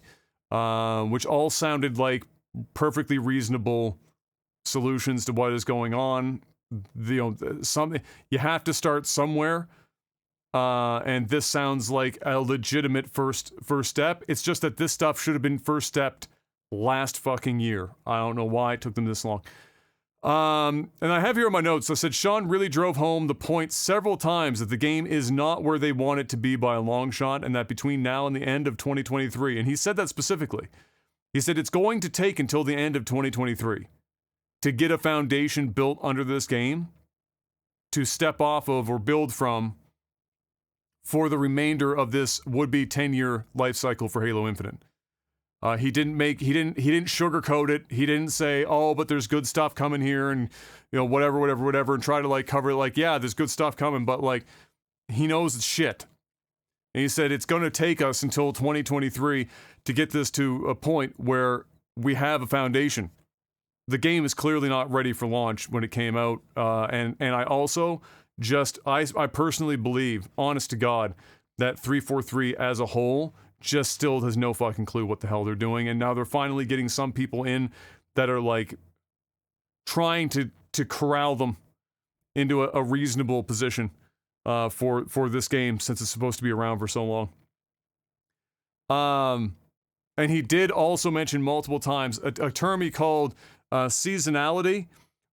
which all sounded like perfectly reasonable solutions to what is going on. You have to start somewhere, and this sounds like a legitimate first step. It's just that this stuff should have been first stepped last fucking year. I don't know why it took them this long. And I have here in my notes, I said Sean really drove home the point several times that the game is not where they want it to be by a long shot, and that between now and the end of 2023, and he said that specifically. He said it's going to take until the end of 2023 to get a foundation built under this game to step off of or build from for the remainder of this would-be 10-year life cycle for Halo Infinite. He didn't sugarcoat it. He didn't say, oh, but there's good stuff coming here, and whatever, and try to cover it yeah, there's good stuff coming, but he knows it's shit. And he said it's going to take us until 2023 to get this to a point where we have a foundation. The game is clearly not ready for launch when it came out, and I also I personally believe, honest to God, that 343 as a whole just still has no fucking clue what the hell they're doing, and now they're finally getting some people in that are trying to corral them into a reasonable position for this game, since it's supposed to be around for so long. And he did also mention multiple times a term he called seasonality,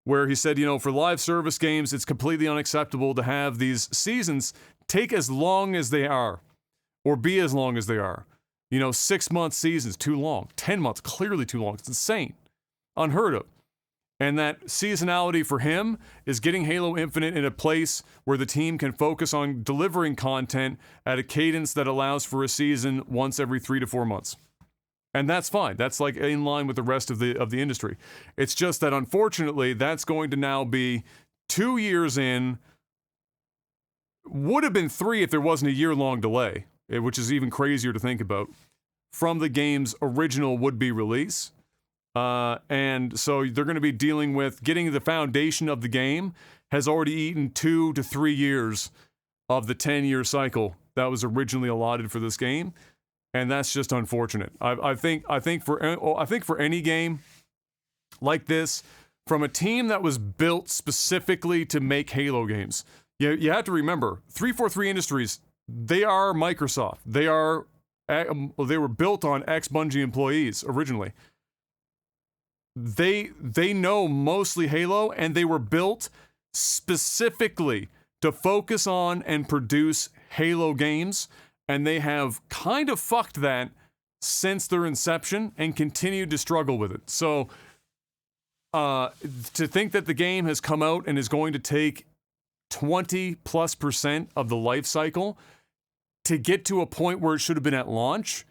where he said, for live service games, it's completely unacceptable to have these seasons take as long as they are, or be as long as they are. 6-month seasons, too long. 10 months, clearly too long. It's insane. Unheard of. And that seasonality for him is getting Halo Infinite in a place where the team can focus on delivering content at a cadence that allows for a season once every 3 to 4 months. And that's fine. That's like in line with the rest of the industry. It's just that unfortunately, that's going to now be 2 years in. Would have been 3 if there wasn't a year-long delay, which is even crazier to think about, from the game's original would-be release. And so they're going to be dealing with getting the foundation of the game has already eaten 2 to 3 years of the 10-year cycle that was originally allotted for this game. And that's just unfortunate. I think for any game like this, from a team that was built specifically to make Halo games, you have to remember 343 Industries. They are Microsoft. They were built on ex-Bungie employees originally. They know mostly Halo, and they were built specifically to focus on and produce Halo games. And they have kind of fucked that since their inception and continued to struggle with it. So, to think that the game has come out and is going to take 20+% of the life cycle to get to a point where it should have been at launch,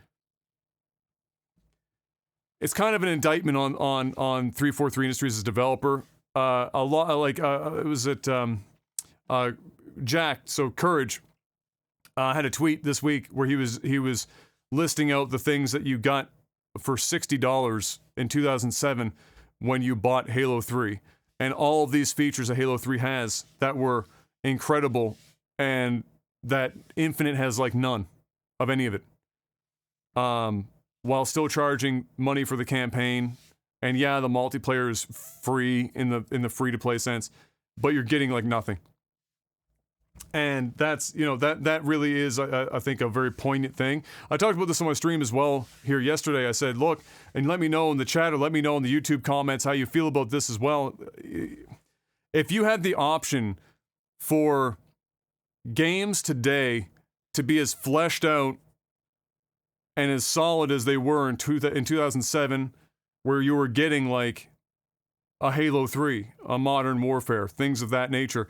it's kind of an indictment on 343 Industries as a developer. A lot like it was at Jack. So Courage. Had a tweet this week where he was listing out the things that you got for $60 in 2007 when you bought Halo 3, and all of these features that Halo 3 has that were incredible, and that Infinite has like none of any of it. While still charging money for the campaign, and yeah, the multiplayer is free in the free to play sense, but you're getting like nothing. And that's, that really is, I think, a very poignant thing. I talked about this on my stream as well here yesterday. I said, look, and let me know in the chat or let me know in the YouTube comments how you feel about this as well. If you had the option for games today to be as fleshed out and as solid as they were in 2007, where you were getting like a Halo 3, a Modern Warfare, things of that nature,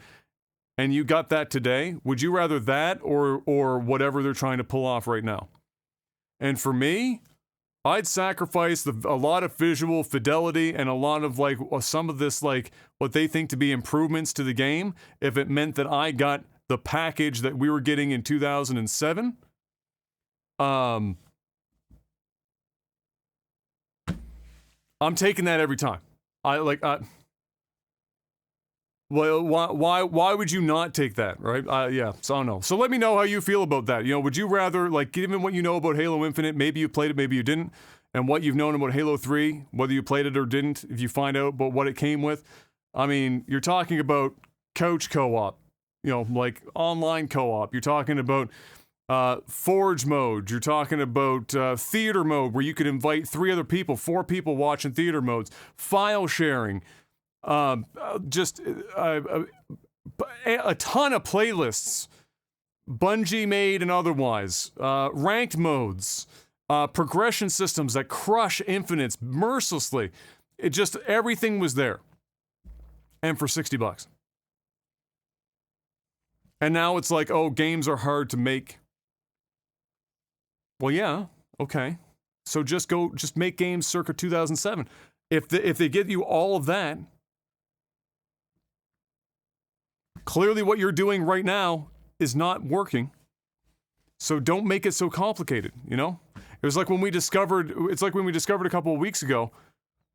and you got that today, would you rather that or whatever they're trying to pull off right now? And for me, I'd sacrifice a lot of visual fidelity and a lot of like some of this like what they think to be improvements to the game if it meant that I got the package that we were getting in 2007. I'm taking that every time. Well, why would you not take that, right? Yeah, so I don't know. So let me know how you feel about that. Would you rather, like, given what you know about Halo Infinite, maybe you played it, maybe you didn't, and what you've known about Halo 3, whether you played it or didn't, if you find out about what it came with, I mean, you're talking about couch co-op, like online co-op. You're talking about Forge mode. You're talking about theater mode, where you could invite 3 other people, 4 people watching theater modes, file sharing, just a ton of playlists, Bungie made and otherwise, ranked modes, progression systems that crush infinites mercilessly. It just, everything was there. And for $60. And now it's like, oh, games are hard to make. Well, yeah, okay. So just make games circa 2007. If they give you all of that, clearly what you're doing right now is not working. So don't make it so complicated, It was like when we discovered, a couple of weeks ago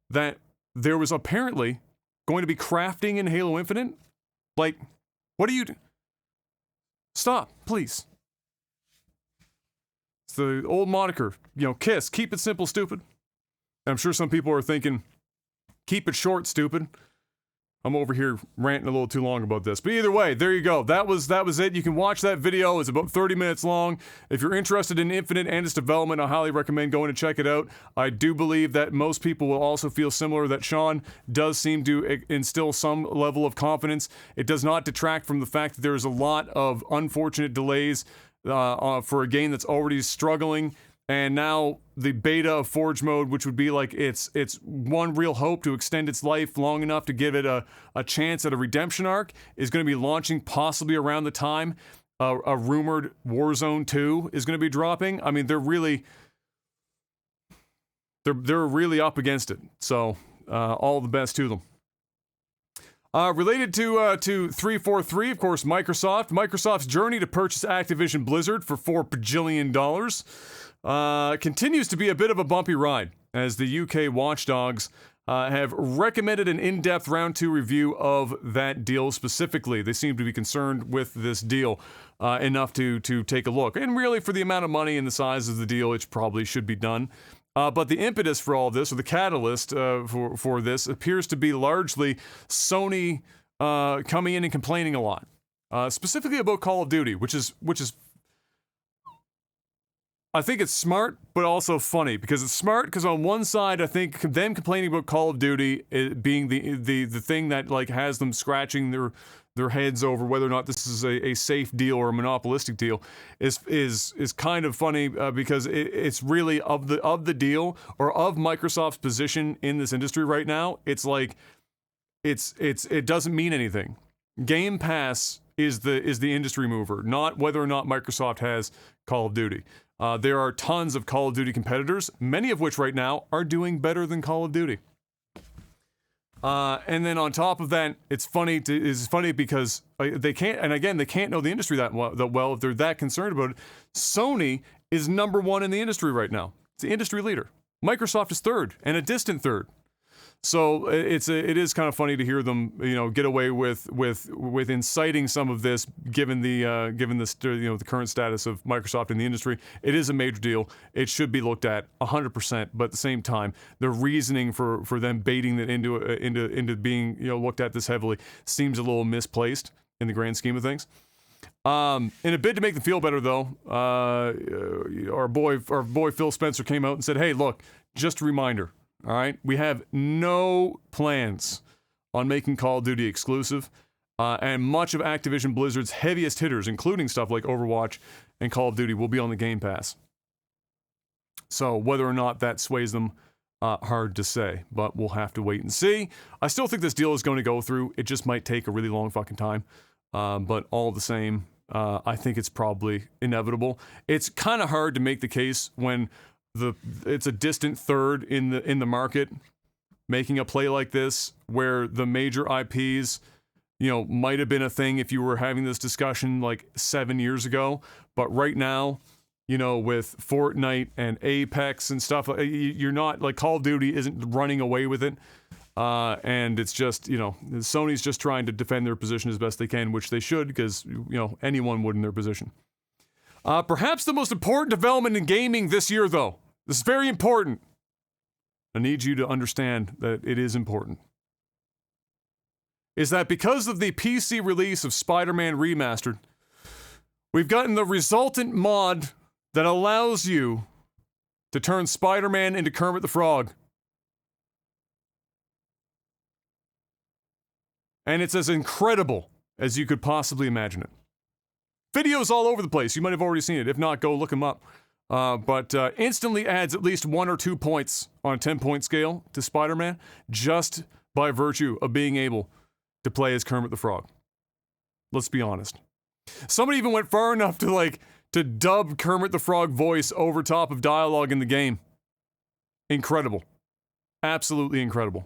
that there was apparently going to be crafting in Halo Infinite. Like, what do you do? Stop, please. It's the old moniker, KISS, keep it simple, stupid. And I'm sure some people are thinking, keep it short, stupid. I'm over here ranting a little too long about this. But either way, there you go. That was it. You can watch that video. It's about 30 minutes long. If you're interested in Infinite and its development, I highly recommend going to check it out. I do believe that most people will also feel similar, that Sean does seem to instill some level of confidence. It does not detract from the fact that there's a lot of unfortunate delays for a game that's already struggling And now the beta of Forge Mode, which would be like its one real hope to extend its life long enough to give it a chance at a redemption arc, is going to be launching possibly around the time a rumored Warzone 2 is going to be dropping. I mean, they're really up against it. So all the best to them. Related to 343, of course, Microsoft's journey to purchase Activision Blizzard for $4 bajillion continues to be a bit of a bumpy ride, as the UK watchdogs have recommended an in-depth round 2 review of that deal specifically. They seem to be concerned with this deal enough to take a look. And really, for the amount of money and the size of the deal, it probably should be done. But the impetus for all this, or the catalyst for this, appears to be largely Sony coming in and complaining a lot, specifically about Call of Duty, which is I think it's smart, but also funny, because it's smart because on one side, I think them complaining about Call of Duty being the thing that like has them scratching their heads over whether or not this is a safe deal or a monopolistic deal is kind of funny, because it's really of the deal, or of Microsoft's position in this industry right now. It's like it doesn't mean anything. Game Pass is the industry mover, not whether or not Microsoft has Call of Duty. There are tons of Call of Duty competitors, many of which right now are doing better than Call of Duty. And then on top of that, it's funny because they can't know the industry that well if they're that concerned about it. Sony is number 1 in the industry right now. It's the industry leader. Microsoft is third, and a distant third. So it is kind of funny to hear them, get away with inciting some of this, given the current status of Microsoft in the industry. It is a major deal. It should be looked at 100%. But at the same time, the reasoning for them baiting it into being looked at this heavily seems a little misplaced in the grand scheme of things. In a bid to make them feel better, though, our boy Phil Spencer came out and said, "Hey, look, just a reminder. All right, we have no plans on making Call of Duty exclusive, and much of Activision Blizzard's heaviest hitters, including stuff like Overwatch and Call of Duty, will be on the Game Pass." So whether or not that sways them, hard to say, but we'll have to wait and see. I still think this deal is going to go through. It just might take a really long fucking time, but all the same, I think it's probably inevitable. It's kind of hard to make the case when it's a distant third in the market making a play like this, where the major IPs, might have been a thing if you were having this discussion like 7 years ago, but right now, with Fortnite and Apex and stuff, you're not like, Call of Duty isn't running away with it, and it's just, Sony's just trying to defend their position as best they can, which they should, because anyone would in their position. Perhaps the most important development in gaming this year, though. This is very important. I need you to understand that it is important. Is that because of the PC release of Spider-Man Remastered, we've gotten the resultant mod that allows you to turn Spider-Man into Kermit the Frog. And it's as incredible as you could possibly imagine it. Videos all over the place. You might have already seen it. If not, go look them up. But instantly adds at least 1 or 2 points on a 10-point scale to Spider-Man, just by virtue of being able to play as Kermit the Frog. Let's be honest. Somebody even went far enough to dub Kermit the Frog voice over top of dialogue in the game. Incredible. Absolutely incredible.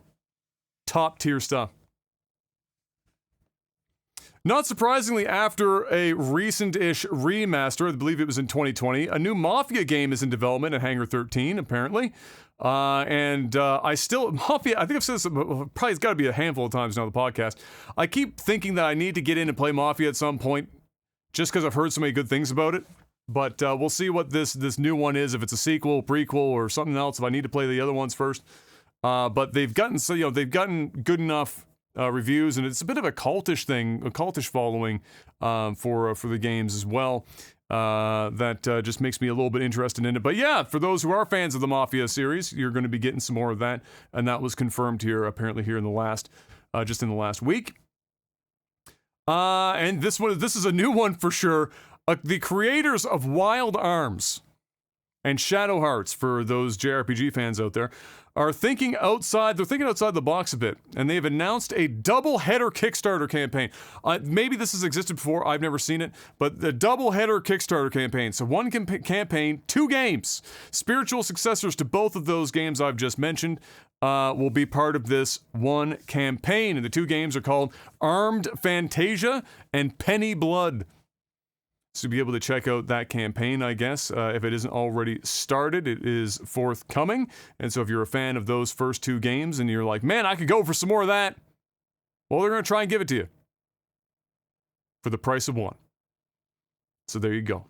Top tier stuff. Not surprisingly, after a recent-ish remaster, I believe it was in 2020, a new Mafia game is in development at Hangar 13, apparently. Mafia, I think I've said this, probably it's got to be a handful of times now on the podcast. I keep thinking that I need to get in and play Mafia at some point, just because I've heard so many good things about it. But we'll see what this new one is, if it's a sequel, prequel, or something else, if I need to play the other ones first. But they've gotten good enough reviews, and it's a bit of a cultish thing, a cultish following for the games as well. That just makes me a little bit interested in it. But yeah, for those who are fans of the Mafia series, you're going to be getting some more of that, and that was confirmed here, apparently here in the last week. And this is a new one for sure. The creators of Wild Arms and Shadow Hearts, for those JRPG fans out there, are thinking outside the box a bit, and they've announced a double-header Kickstarter campaign. Maybe this has existed before, I've never seen it, but the double-header Kickstarter campaign. So one campaign, 2 games. Spiritual successors to both of those games I've just mentioned will be part of this one campaign, and the 2 games are called Armed Fantasia and Penny Blood. So be able to check out that campaign, I guess. If it isn't already started, it is forthcoming. And so if you're a fan of those first 2 games and you're like, man, I could go for some more of that, well, they're going to try and give it to you for the price of 1. So there you go.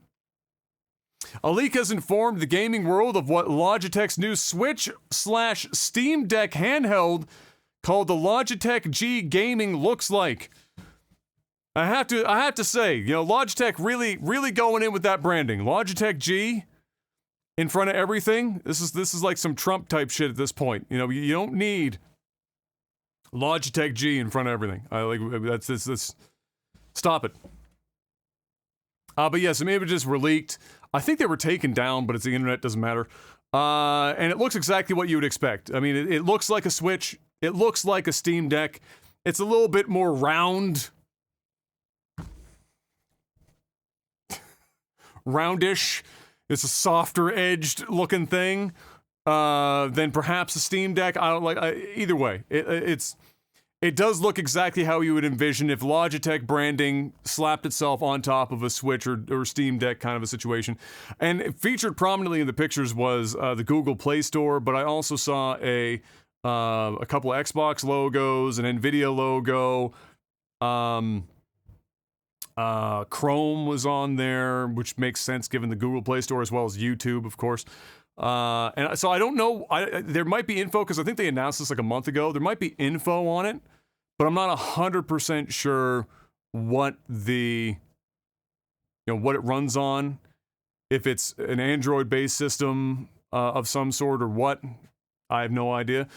A leak has informed the gaming world of what Logitech's new Switch/Steam Deck handheld called the Logitech G Gaming looks like. I have to say, Logitech really going in with that branding. Logitech G in front of everything. This is like some Trump type shit at this point. You don't need Logitech G in front of everything. That's stop it. But yeah, some images were leaked. I think they were taken down, but it's the internet, doesn't matter. And it looks exactly what you would expect. I mean, it looks like a Switch. It looks like a Steam Deck. It's a little bit more round. Roundish. It's a softer edged looking thing than perhaps a Steam Deck. Either way, it does look exactly how you would envision if Logitech branding slapped itself on top of a Switch or Steam Deck kind of a situation. And featured prominently in the pictures was the Google Play Store, but I also saw a couple of Xbox logos, an Nvidia logo. Chrome was on there, which makes sense given the Google Play Store, as well as YouTube, of course. And so I don't know. There might be info, because I think they announced this like a month ago. There might be info on it, but I'm not 100% sure what what it runs on. If it's an Android-based system of some sort or what, I have no idea.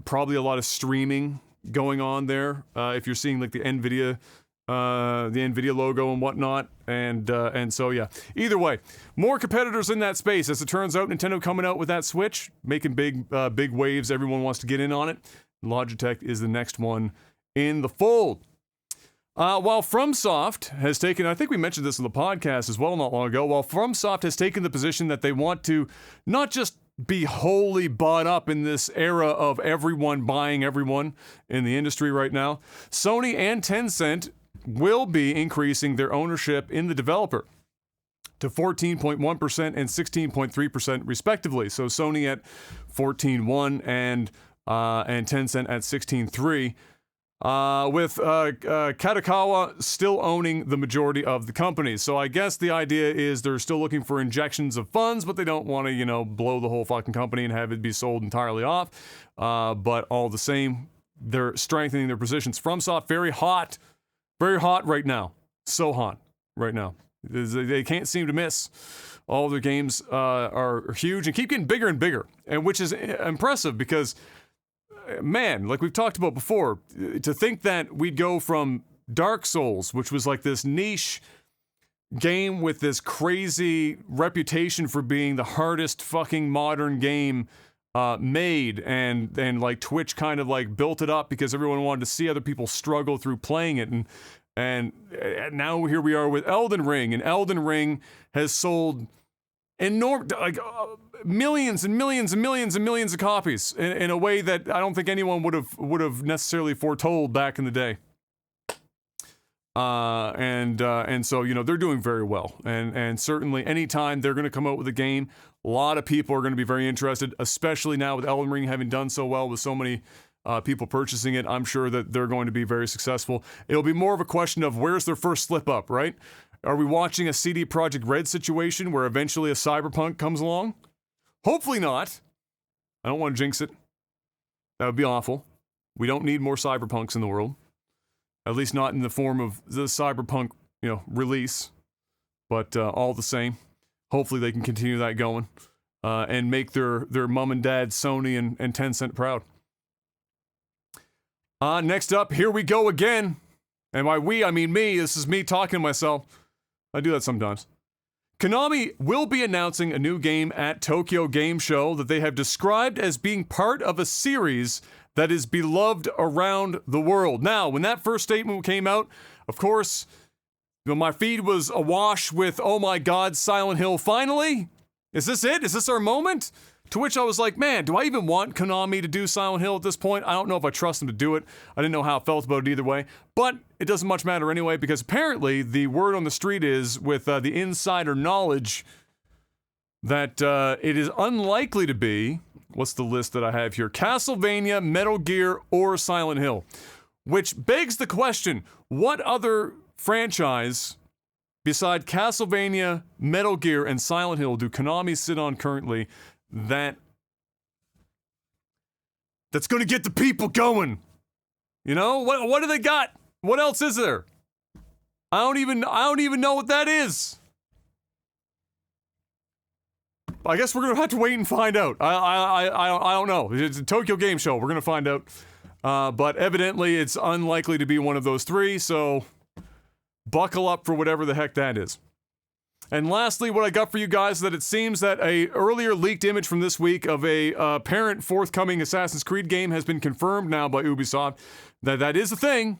Probably a lot of streaming going on there. If you're seeing like the NVIDIA logo and whatnot, and so yeah. Either way, more competitors in that space. As it turns out, Nintendo coming out with that Switch, making big waves. Everyone wants to get in on it. Logitech is the next one in the fold. While FromSoft has taken, I think we mentioned this in the podcast as well not long ago, while FromSoft has taken the position that they want to not just be wholly bought up in this era of everyone buying everyone in the industry right now, Sony and Tencent will be increasing their ownership in the developer to 14.1% and 16.3% respectively. So Sony at 14.1 and Tencent at 16.3. With Kadokawa still owning the majority of the company. So I guess the idea is they're still looking for injections of funds, but they don't want to, blow the whole fucking company and have it be sold entirely off. But all the same, they're strengthening their positions. FromSoft, very hot right now. So hot right now. They can't seem to miss. All their games are huge and keep getting bigger and bigger, and which is impressive because, man, like we've talked about before, to think that we'd go from Dark Souls, which was like this niche game with this crazy reputation for being the hardest fucking modern game made, and like Twitch kind of like built it up because everyone wanted to see other people struggle through playing it, and now here we are with Elden Ring, and Elden Ring has sold millions and millions and millions and millions of copies in a way that I don't think anyone would have necessarily foretold back in the day. And so they're doing very well, and certainly anytime they're going to come out with a game, a lot of people are going to be very interested, especially now with Elden Ring having done so well with so many people purchasing it. I'm sure that they're going to be very successful. It'll be more of a question of where's their first slip up, right? Are we watching a CD Projekt Red situation where eventually a Cyberpunk comes along? Hopefully not. I don't want to jinx it. That would be awful. We don't need more Cyberpunks in the world. At least not in the form of the Cyberpunk, release. But all the same, hopefully they can continue that going and make their mom and dad Sony and Tencent proud. Next up, here we go again. And by we, I mean me. This is me talking to myself. I do that sometimes. Konami will be announcing a new game at Tokyo Game Show that they have described as being part of a series that is beloved around the world. Now, when that first statement came out, of course, my feed was awash with, oh my god, Silent Hill finally? Is this it? Is this our moment? To which I was like, man, do I even want Konami to do Silent Hill at this point? I don't know if I trust them to do it. I didn't know how I felt about it either way. But it doesn't much matter anyway, because apparently the word on the street is, with the insider knowledge, that it is unlikely to be, what's the list that I have here? Castlevania, Metal Gear, or Silent Hill. Which begs the question, what other franchise beside Castlevania, Metal Gear, and Silent Hill do Konami sit on currently that's gonna get the people going? You know, what do they got? What else is there? I don't even know what that is. I guess we're gonna have to wait and find out. I don't know. It's a Tokyo Game Show. We're gonna find out. But evidently it's unlikely to be one of those three, so buckle up for whatever the heck that is. And lastly, what I got for you guys is that it seems that a earlier leaked image from this week of a apparent forthcoming Assassin's Creed game has been confirmed now by Ubisoft. That is a thing.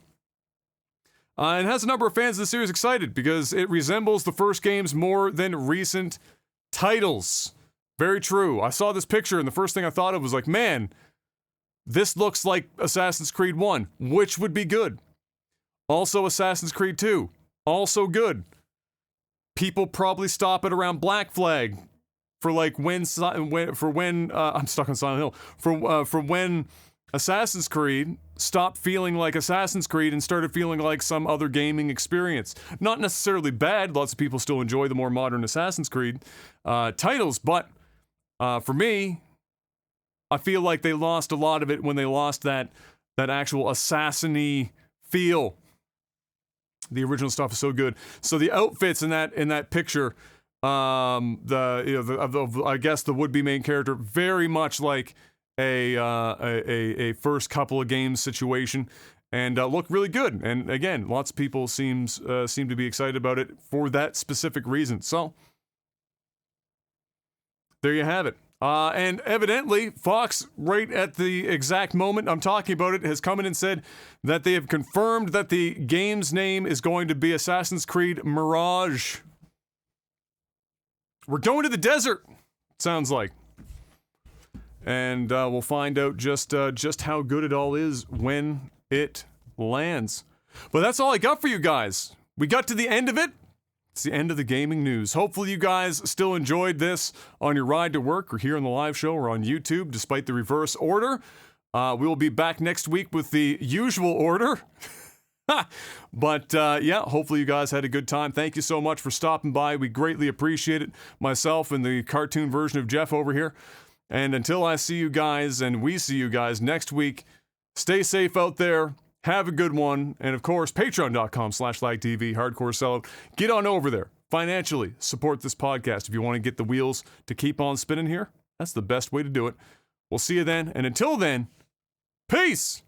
And has a number of fans of the series excited because it resembles the first games more than recent titles. Very true. I saw this picture and the first thing I thought of was like, man, this looks like Assassin's Creed 1, which would be good. Also Assassin's Creed 2, also good. People probably stop it around Black Flag for like I'm stuck on Silent Hill, for when Assassin's Creed stopped feeling like Assassin's Creed and started feeling like some other gaming experience. Not necessarily bad. Lots of people still enjoy the more modern Assassin's Creed titles, but for me, I feel like they lost a lot of it when they lost that actual assassin-y feel. The original stuff is so good. So the outfits in that picture, I guess the would-be main character, very much like a first couple of games situation, and look really good. And again, lots of people seem to be excited about it for that specific reason. So there you have it. And evidently, Fox, right at the exact moment I'm talking about it, has come in and said that they have confirmed that the game's name is going to be Assassin's Creed Mirage. We're going to the desert, sounds like. And we'll find out just how good it all is when it lands. But that's all I got for you guys. We got to the end of it. It's the end of the gaming news. Hopefully you guys still enjoyed this on your ride to work or here on the live show or on YouTube, despite the reverse order. We will be back next week with the usual order. But yeah, hopefully you guys had a good time. Thank you so much for stopping by. We greatly appreciate it. Myself and the cartoon version of Jeff over here. And until I see you guys and we see you guys next week, stay safe out there. Have a good one. And of course, patreon.com/lagtv, hardcore sellout. Get on over there. Financially support this podcast. If you want to get the wheels to keep on spinning here, that's the best way to do it. We'll see you then. And until then, peace!